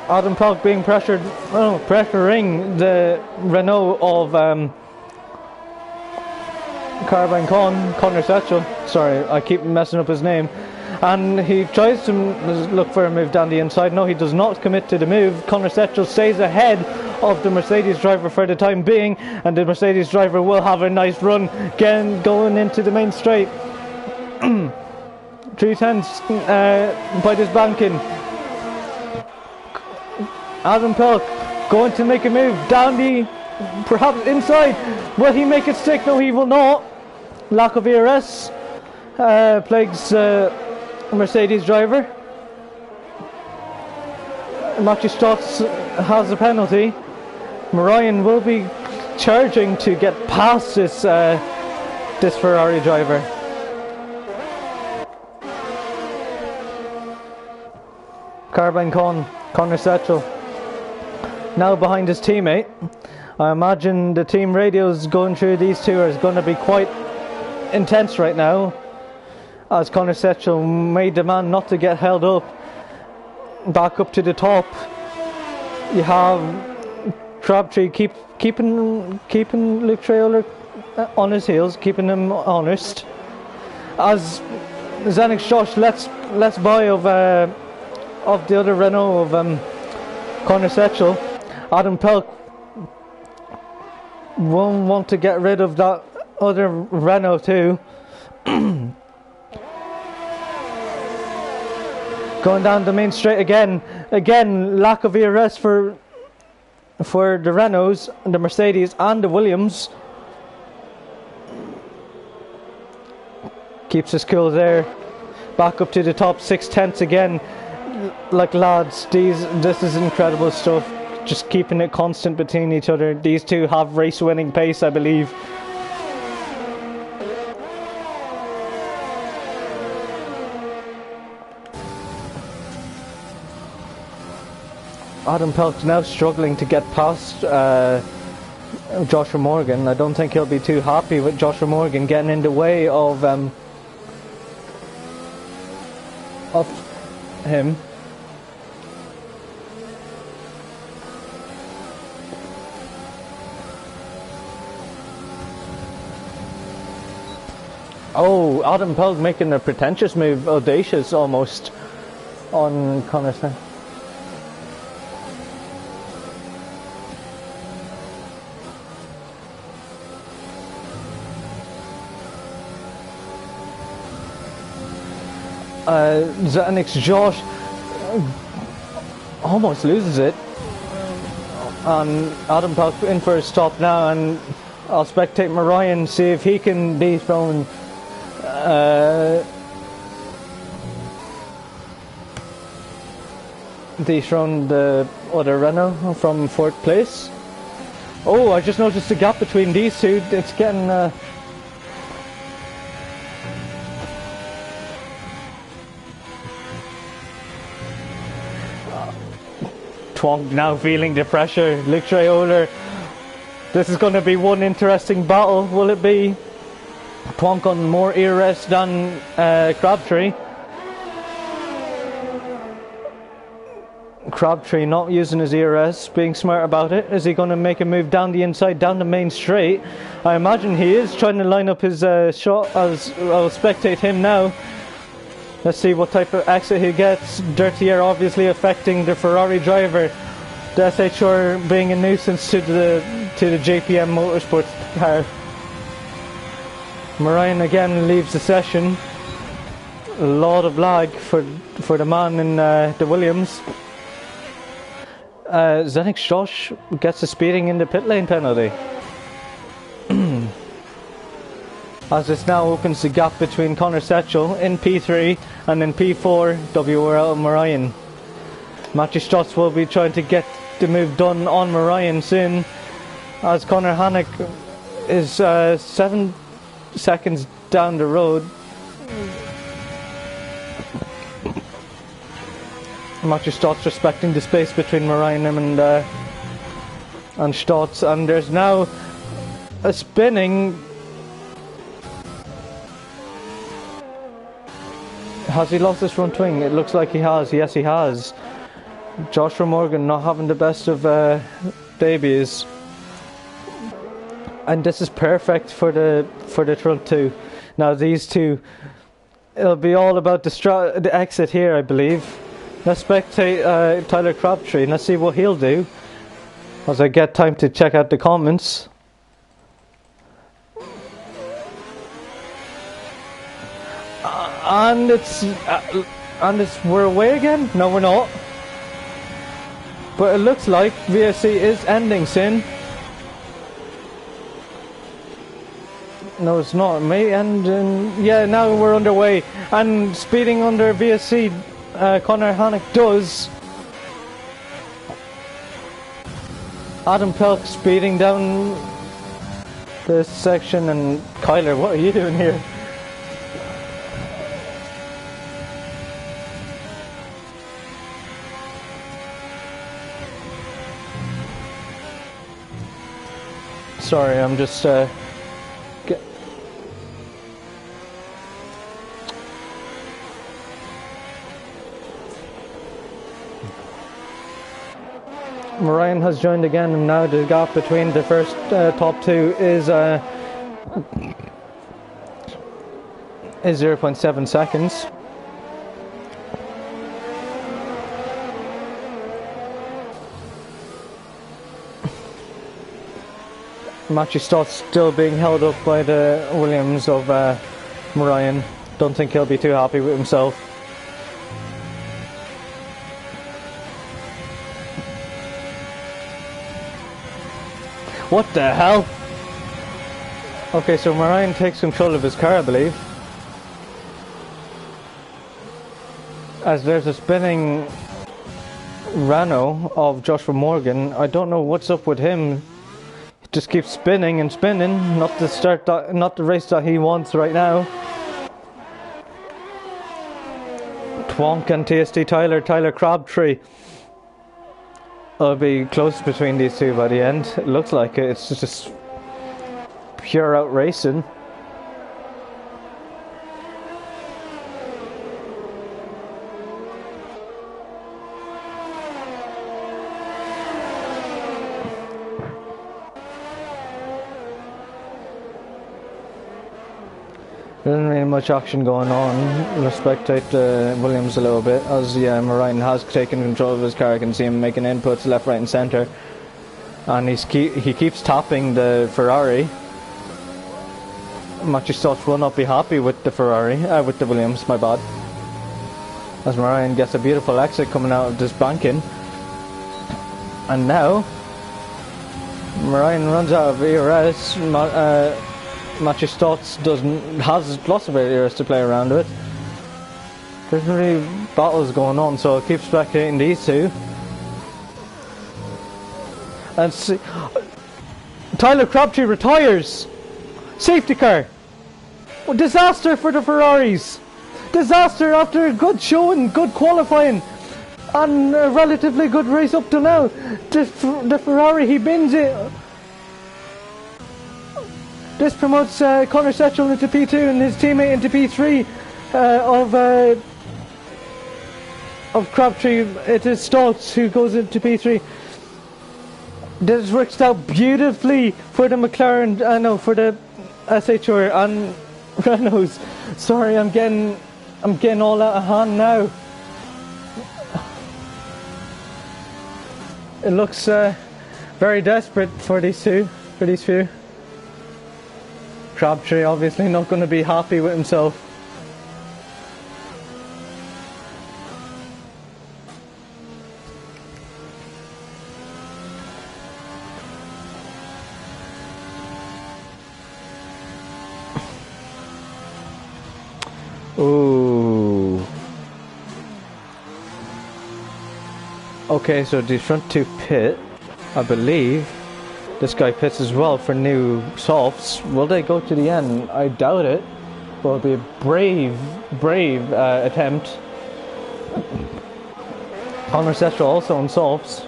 Adam Pelk being pressuring the Renault of Carbine Connor Setchell. Sorry, I keep messing up his name. And he tries to look for a move down the inside. No, he does not commit to the move. Connor Setchell stays ahead of the Mercedes driver for the time being, and the Mercedes driver will have a nice run again going into the main straight. 3/10 by this banking. Adam Pelk going to make a move down the, perhaps inside. Will he make it stick? No, he will not. Lack of ERS plagues Mercedes driver. Matthew Stotts has a penalty. Moraine will be charging to get past this Ferrari driver. Carbine Connor Setchell now behind his teammate. I imagine the team radios going through these two is going to be quite intense right now, as Connor Setchell may demand not to get held up. Back up to the top. You have Crabtree keeping Luke Traoler on his heels, keeping him honest. As Xenix Josh lets by of the other Renault of Connor Setchell. Adam Pelk won't want to get rid of that other Renault too. Going down the main straight again, lack of ERS for the Renaults, the Mercedes and the Williams. Keeps his cool there. Back up to the top, 6/10 again. Like lads, this is incredible stuff. Just keeping it constant between each other. These two have race-winning pace, I believe. Adam Pelk's now struggling to get past Joshua Morgan. I don't think he'll be too happy with Joshua Morgan getting in the way of him. Oh, Adam Pelk making a pretentious move, audacious almost, on Connor Setchell. Xenix Josh almost loses it, and Adam Pelk in for a stop now, and I'll spectate Moraine, see if he can dethrone the other Renault from fourth place. Oh, I just noticed the gap between these two. It's getting Twonk now feeling the pressure. Luke Traoler. This is going to be one interesting battle. Will it be? Twonk on more ERS than Crabtree. Crabtree not using his ERS, being smart about it. Is he going to make a move down the inside, down the main straight? I imagine he is trying to line up his shot, as I'll spectate him now. Let's see what type of exit he gets. Dirty air obviously affecting the Ferrari driver. The SHR being a nuisance to the JPM Motorsports car. Moraine again leaves the session. A lot of lag for the man in the Williams. Zenix Josh gets a speeding in the pit lane penalty. As this now opens the gap between Connor Setchell in P3 and in P4 WRL Moraine. Matthew Stotts will be trying to get the move done on Moraine soon, as Connor Hannock is 7 seconds down the road. Matthew Stotts respecting the space between Moraine and Stotts, and there's now a spinning. Has he lost his front wing? It looks like he has. Yes, he has. Joshua Morgan not having the best of debuts, and this is perfect for the front two. Now these two, it'll be all about the exit here, I believe. Let's spectate Tyler Crabtree and let's see what he'll do as I get time to check out the comments. And we're away again? No, we're not. But it looks like VSC is ending soon. No, it's not. It may end in... Yeah, now we're underway. And speeding under VSC, Connor Hannock does. Adam Pelk speeding down this section, and Kyler, what are you doing here? Sorry, I'm just Moraine has joined again, and now the gap between the first top two is 0.7 seconds. Matthew Stotts still being held up by the Williams of Moraine. Don't think he'll be too happy with himself. What the hell? Okay, so Moraine takes control of his car, I believe. As there's a spinning Renault of Joshua Morgan. I don't know what's up with him. Just keeps spinning and spinning. Not the race that he wants right now. Twonk and TSD Tyler Crabtree. It'll be close between these two by the end. It looks like it. It's just pure out racing. There isn't really much action going on. Let's spectate Williams a little bit, as Moraine has taken control of his car. I can see him making inputs left, right and centre. And he keeps tapping the Ferrari. Matthew Stotts will not be happy with the Ferrari, with the Williams, my bad. As Moraine gets a beautiful exit coming out of this banking. And now, Moraine runs out of ERS. Matthew Stotts has lots of areas to play around with. There's really battles going on, so I'll keep spectating these two. And see, Tyler Crabtree retires. Safety car. Disaster for the Ferraris. Disaster after a good showing, good qualifying, and a relatively good race up to now. The Ferrari, he bins it. This promotes Connor Setchell into P2 and his teammate into P3 of Crabtree. It is Stotts who goes into P3. This works out beautifully for the McLaren, for the SHR and Renaults. Sorry, I'm getting all out of hand now. It looks very desperate for these few. Crabtree obviously not going to be happy with himself. Ooh. Okay, so the front two pit, I believe. This guy pits as well for new softs. Will they go to the end? I doubt it. But it'll be a brave attempt. Connor Setchell also on softs.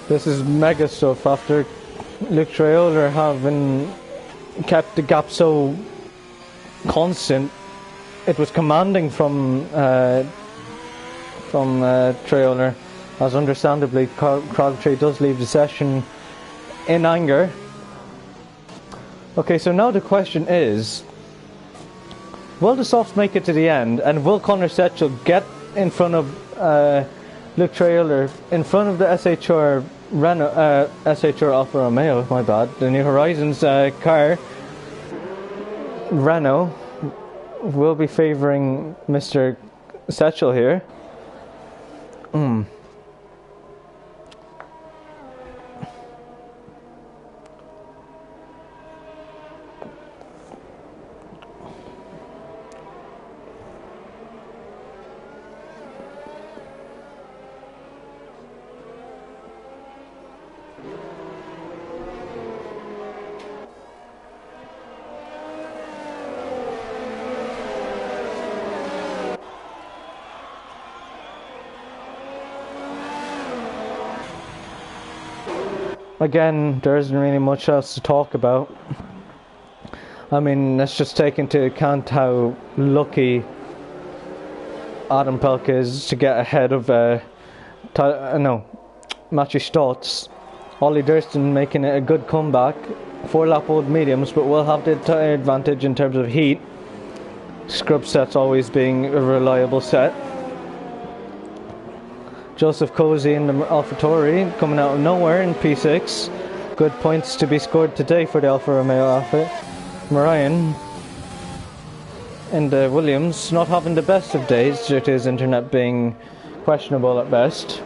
This is mega stuff after Luke Traoler having kept the gap so constant. It was commanding from Traoler, as understandably Crabtree does leave the session in anger. Okay, so now the question is, will the softs make it to the end, and will Connor Setchell get in front of Luke Traoler, in front of the SHR Renault, SHR Alfa Romeo, my bad, the New Horizons car? Renault will be favouring Mr. Setchell here. Again, there isn't really much else to talk about. I mean, let's just take into account how lucky Adam Pelk is to get ahead of Matthew Stotts. Ollie Durston making it a good comeback. 4-lap old mediums, but will have the tyre advantage in terms of heat. Scrub set's always being a reliable set. Joseph Cozy in the AlphaTauri coming out of nowhere in P6. Good points to be scored today for the Alfa Romeo outfit. Marion in the Williams not having the best of days due to his internet being questionable at best.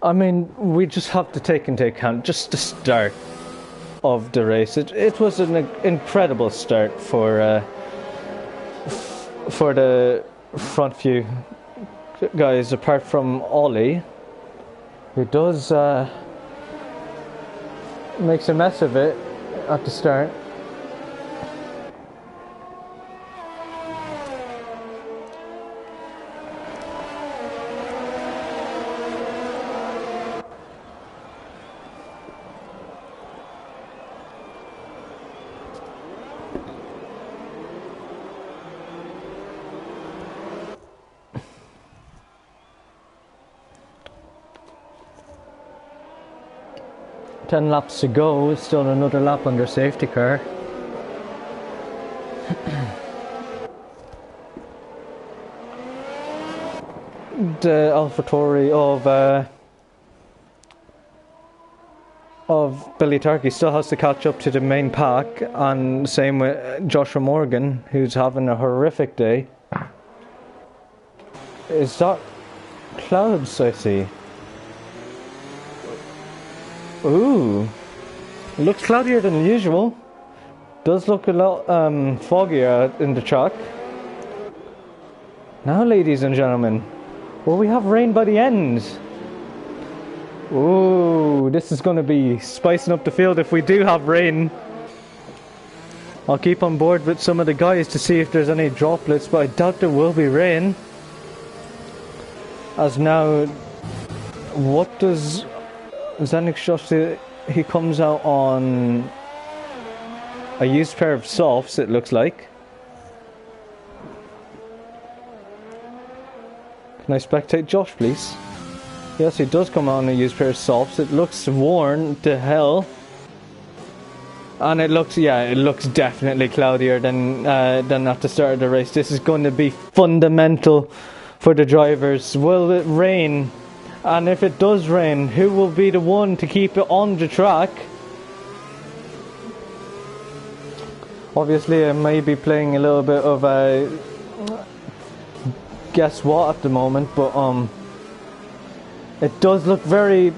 I mean, we just have to take into account just the start of the race. It was an incredible start for the front few guys, apart from Ollie, who does makes a mess of it at the start. Ten laps to go, still another lap under safety car. The AlphaTauri of Billy Turkey still has to catch up to the main pack, and same with Joshua Morgan, who's having a horrific day. Is that clouds I see? Ooh, looks cloudier than usual. Does look a lot foggier in the track. Now, ladies and gentlemen, will we have rain by the end? Ooh, this is going to be spicing up the field if we do have rain. I'll keep on board with some of the guys to see if there's any droplets, but I doubt there will be rain. As now, what does Zenix Josh do? He comes out on a used pair of softs, it looks like. Can I spectate Josh, please? Yes, he does come on a used pair of softs. It looks worn to hell. And it looks definitely cloudier than at the start of the race. This is going to be fundamental for the drivers. Will it rain? And if it does rain, who will be the one to keep it on the track? Obviously, I may be playing a little bit of a guess what at the moment, but it does look very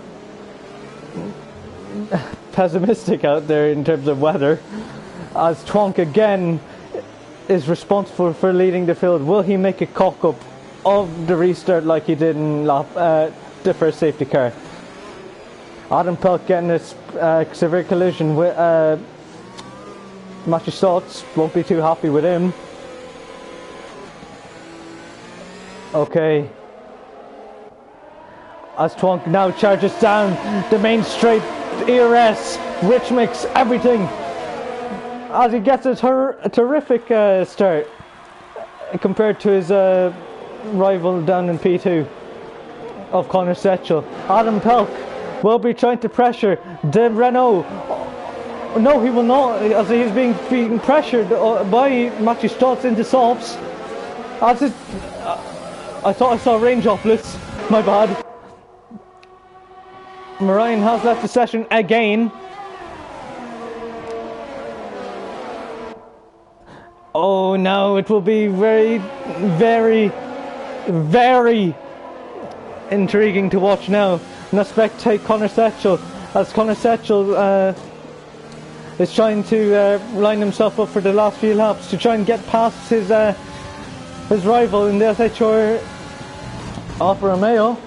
pessimistic out there in terms of weather, as Twonk again is responsible for leading the field. Will he make a cock up of the restart like he did in the first safety car? Adam Pelk getting a severe collision with Matthew Stotts. Won't be too happy with him. Okay, as Twonk now charges down the main straight, ERS, rich mix, everything, as he gets a terrific start compared to his rival down in P2 of Connor Setchell. Adam Pelk will be trying to pressure the Renault. No, he will not, as he is being pressured by Matthew Stotts into softs. As it, I thought I saw rain droplets, my bad. Marion has left the session again. Oh, now it will be very, very, very intriguing to watch now. Now spectate Connor Setchell, as Connor Setchell is trying to line himself up for the last few laps to try and get past his rival in the SHR Alfa Romeo.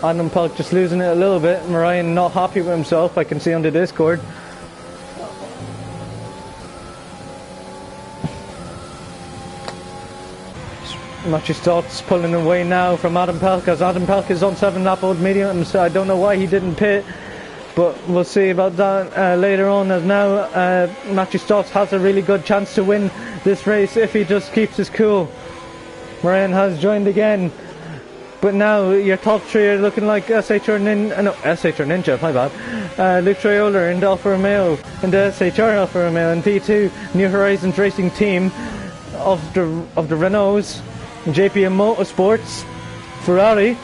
Adam Pelk just losing it a little bit. Marion not happy with himself, I can see on the Discord. Matthew Stotts pulling away now from Adam Pelk, as Adam Pelk is on 7-lap old medium, so I don't know why he didn't pit, but we'll see about that later on, as now Matthew Stotts has a really good chance to win this race if he just keeps his cool. Marion has joined again. But now your top three are looking like SHR Ninja, my bad. Luke Traiola in the Alfa Romeo, in the SHR Alfa Romeo, and P2 New Horizons Racing Team of the Renaults, JPM Motorsports, Ferrari.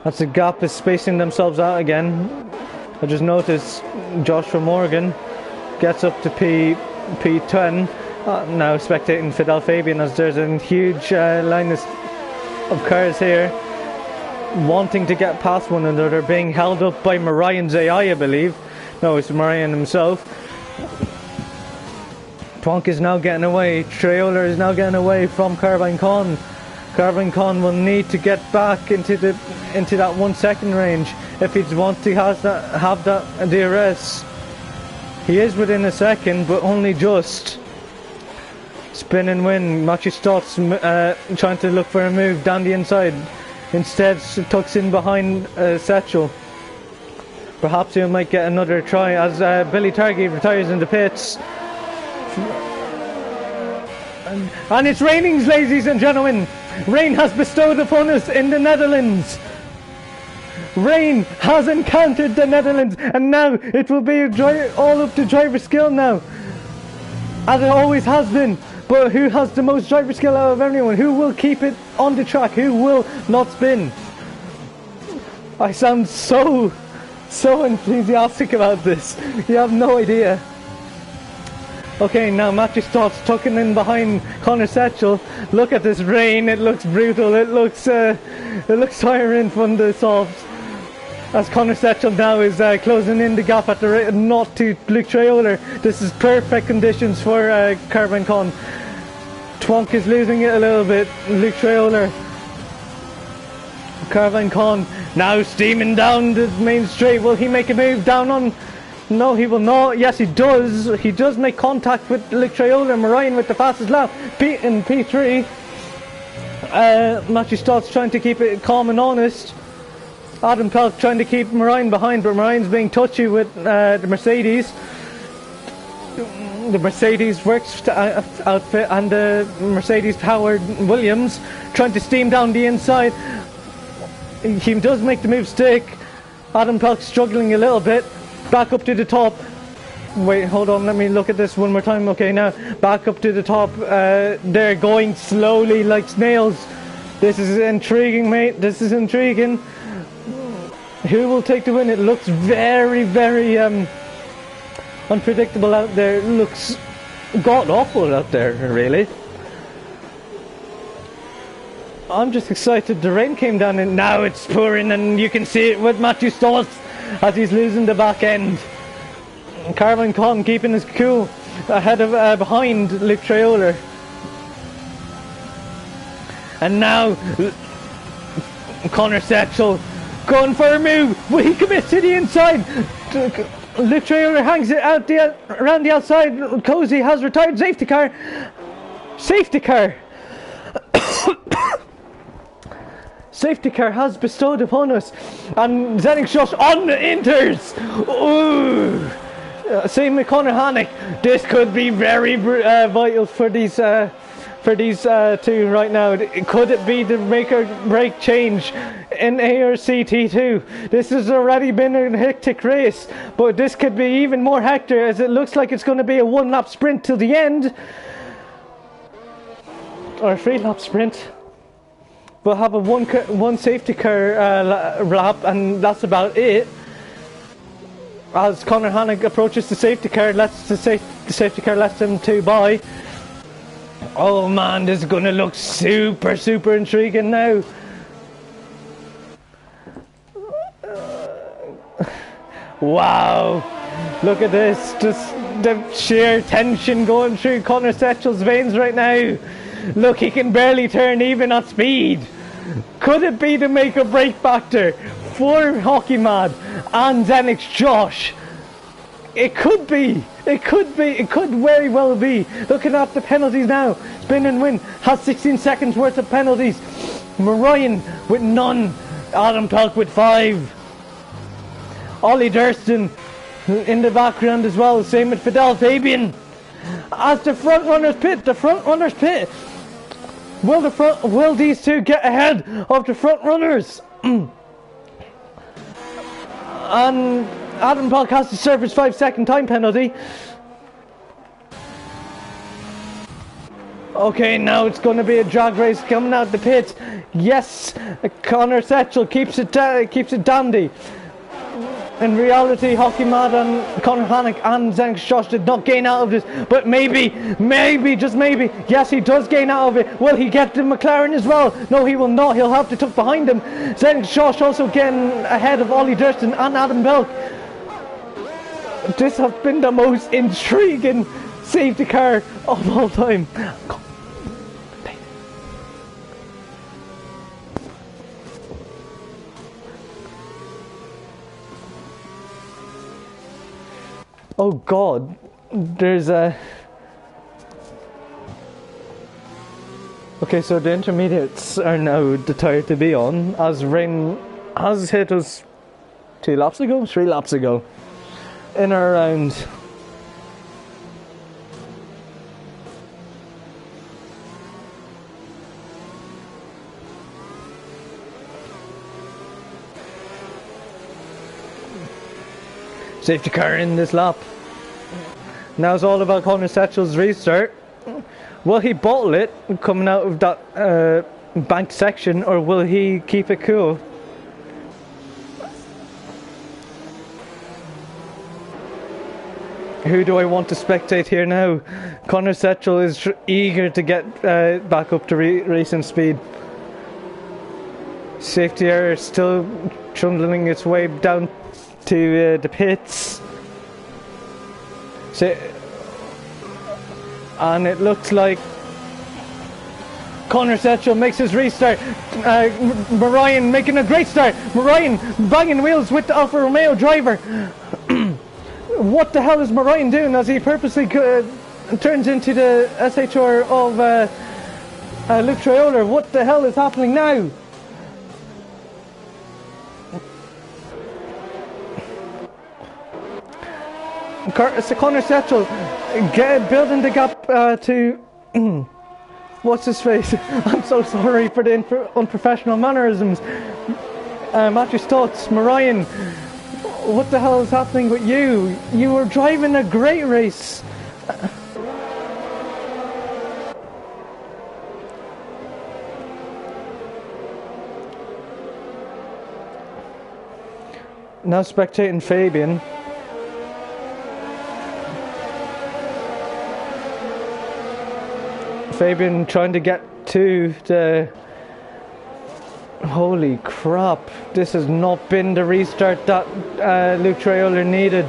That's the gap is spacing themselves out again. I just noticed Joshua Morgan gets up to P10. Now spectating Fidel Fabian, as there's a huge line of cars here wanting to get past one another, being held up by Marion's AI, I believe. No, it's Marion himself. Twonk is now getting away. Traiola is now getting away from Carbine Con. Carbine Con will need to get back into that 1 second range if he wants to have that DRS. He is within a second, but only just. Spin and win. Matthew Stotts trying to look for a move down the inside. Instead, tucks in behind Setchell. Perhaps he might get another try as Billy Targi retires in the pits. And it's raining, ladies and gentlemen. Rain has bestowed upon us in the Netherlands. Rain has encountered the Netherlands, and now it will be all up to driver skill now, as it always has been. But who has the most driver skill out of everyone? Who will keep it on the track? Who will not spin? I sound so enthusiastic about this. You have no idea. Okay, now Matthew Stotts tucking in behind Connor Setchell. Look at this rain. It looks brutal. It looks tiring from the softs. As Connor Setchell now is closing in the gap at the not to Luke Traiola. This is perfect conditions for Carbine Con. Twonk is losing it a little bit. Luke Traiola. Carbine Con now steaming down the main straight. Will he make a move down on? No, he will not. Yes, he does. He does make contact with Luke Traiola and Marion with the fastest lap. In P3. Matthew Stotts trying to keep it calm and honest. Adam Pelk trying to keep Marine behind, but Marine's being touchy with the Mercedes. The Mercedes Works outfit and the Mercedes powered Williams trying to steam down the inside. He does make the move stick. Adam Pelk struggling a little bit. Back up to the top. Wait, hold on, let me look at this one more time. Okay, now back up to the top. They're going slowly like snails. This is intriguing, mate. This is intriguing. Who will take the win? It looks very, very unpredictable out there. It looks god awful out there, really. I'm just excited. The rain came down and now it's pouring, and you can see it with Matthew Stoltz as he's losing the back end. Carvin Kong keeping his cool ahead of behind Luke Traoler. And now Connor Setchell going for a move. Will he commit to the inside? Luke Traoler hangs it out around the outside. Cozy has retired. Safety car. Safety car. Safety car has bestowed upon us. And Zenning Shush on the inters. Ooh. Same with Conor Hannick. This could be very vital for these two right now. Could it be the make or break change in ARCT2? This has already been a hectic race, but this could be even more hectic as it looks like it's going to be a 1-lap sprint till the end, or a 3-lap sprint. We'll have a one safety car lap, and that's about it. As Conor Hannick approaches the safety car, the safety car lets him to by. Oh man, this is going to look super, super intriguing now. Wow, look at this, just the sheer tension going through Connor Setchell's veins right now. Look, he can barely turn even at speed. Could it be the make or break factor for Hockey Mad and Zenix Josh? It could be. It could very well be. Looking at the penalties now, Spin and Win has 16 seconds worth of penalties. Marion with none. Adam Pelk with 5. Ollie Durston in the background as well. Same with Fidel Fabian. As the front runners pit. Will these two get ahead of the front runners? And Adam Pelk has to serve his 5-second time penalty. Okay, now it's going to be a drag race coming out the pits. Yes, Connor Setchell keeps it dandy. In reality, Hockey Mad and Conor Hannick and Zenix Josh did not gain out of this, but maybe, just maybe, yes, he does gain out of it. Will he get the McLaren as well? No, he will not. He'll have to tuck behind him. Zenix Josh also getting ahead of Ollie Durston and Adam Pelk. This has been the most intriguing safety car of all time. Oh God, there's a... Okay, so the intermediates are now the tire to be on, as rain has hit us 3 laps ago, in or around. Safety car in this lap. Now it's all about Connor Setchell's restart. Will he bottle it coming out of that banked section, or will he keep it cool? Who do I want to spectate here now? Connor Setchell is eager to get back up to racing speed. Safety error still trundling its way down to the pits. And it looks like Connor Setchell makes his restart. Marion making a great start. Marion banging wheels with the Alfa Romeo driver. What the hell is Marion doing as he purposely turns into the SHR of Luke Traoler? What the hell is happening now? Connor Setchell building the gap to what's his face? I'm so sorry for the unprofessional mannerisms. Matthew Stutz, Marion, what the hell is happening with you? You were driving a great race. Now spectating Fabian. Fabian trying to get to the... Holy crap, this has not been the restart that Luke Traoler needed.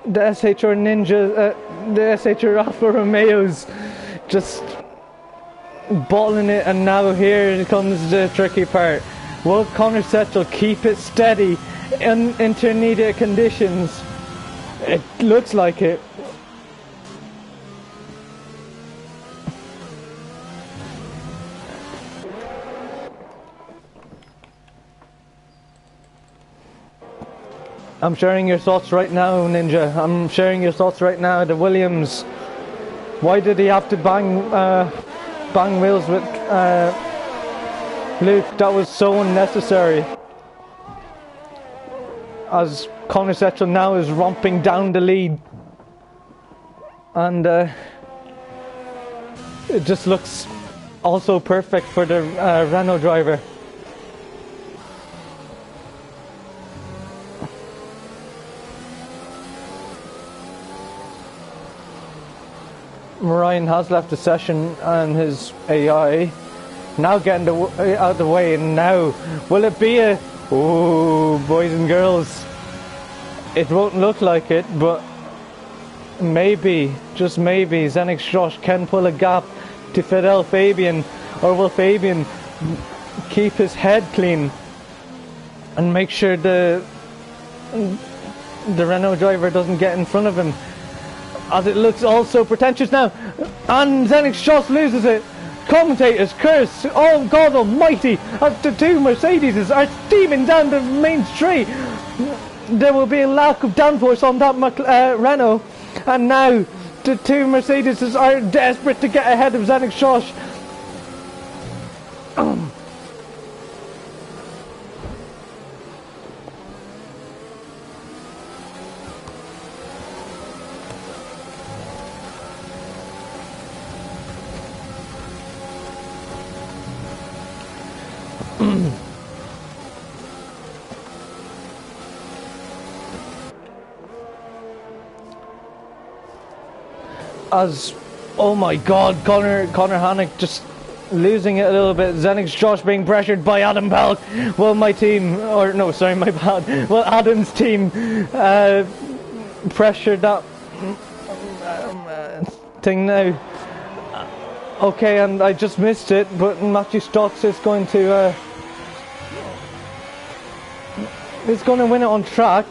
The SHR Ninja, the SHR Alfa Romeos just bottling it, and now here comes the tricky part. Will Connor Setchell keep it steady in intermediate conditions? It looks like it. I'm sharing your thoughts right now, Ninja. I'm sharing your thoughts right now. The Williams. Why did he have to bang wheels with Luke? That was so unnecessary. As Connor Setchell now is romping down the lead. And it just looks also perfect for the Renault driver. Ryan has left the session and his AI now getting out of the way, and now will it be a boys and girls? It won't look like it, but maybe, just maybe, Zenix Josh can pull a gap to Fidel Fabian, or will Fabian keep his head clean and make sure the Renault driver doesn't get in front of him? As it looks also pretentious now, and Zenix Josh loses it. Commentators curse, oh God almighty, as the two Mercedes are steaming down the main straight. There will be a lack of downforce on that Renault, and now the two Mercedes are desperate to get ahead of Zenix Josh. As, oh my God, Connor Hannock just losing it a little bit. Zenix Josh being pressured by Adam Belk. Well, my team, or no, sorry, my bad. Well, Adam's team pressured that thing now. Okay, and I just missed it, but Matthew Stotts is going to win it on track.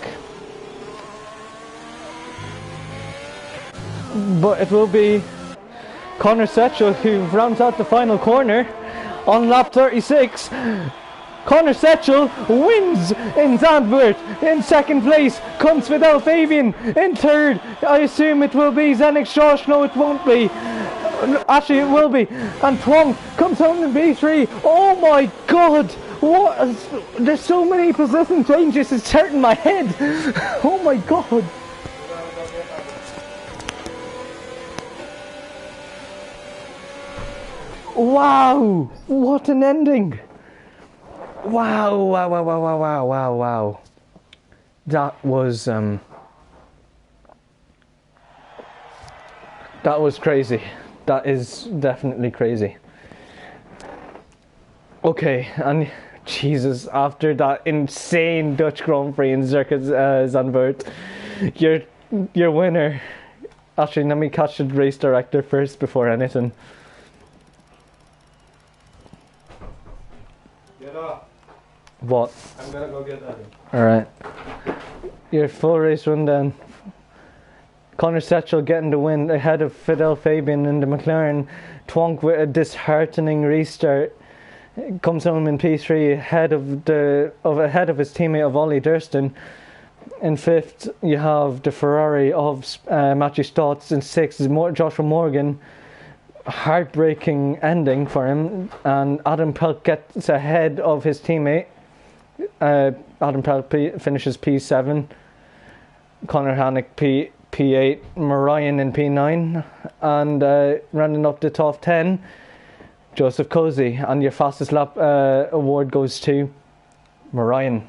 But it will be Connor Setchell who rounds out the final corner on lap 36. Connor Setchell wins in Zandvoort. In second place comes Fidel Fabian. In third, I assume it will be Zenix Josh. No, it won't be. Actually, it will be. And Twong comes home in B3. Oh my God! What? There's so many position changes. It's hurting my head. Oh my God! Wow! What an ending! Wow! Wow! Wow! Wow! Wow! Wow! Wow! Wow! That was crazy. That is definitely crazy. Okay, and Jesus, after that insane Dutch Grand Prix in Circuit Zandvoort, your winner. Actually, let me catch the race director first before anything. What? I'm gonna go get that. Alright. Your full race rundown. Connor Setchell getting the win ahead of Fidel Fabian in the McLaren. Twonk with a disheartening restart. Comes home in P3 ahead of his teammate of Ollie Durston. In fifth, you have the Ferrari of Matthew Stotts. In sixth is Joshua Morgan. Heartbreaking ending for him, and Adam Pelk gets ahead of his teammate. Adam Pelk finishes P7, Conor Hannick P8, Marion in P9, and rounding up the top 10, Joseph Cozy. And your fastest lap award goes to Marion.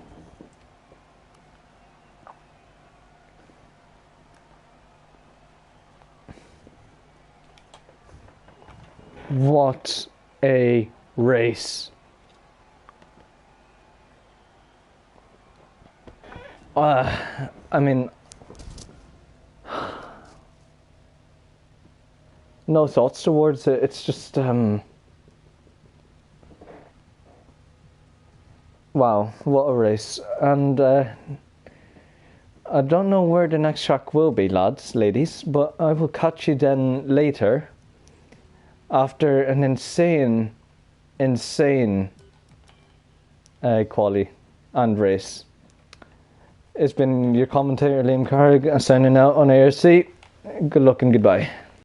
What a race. I mean, no thoughts towards it. It's just, wow, what a race. And I don't know where the next track will be, ladies, but I will catch you then later. After an insane quali and race. It's been your commentator Liam Carrig signing out on ARC. Good luck and goodbye.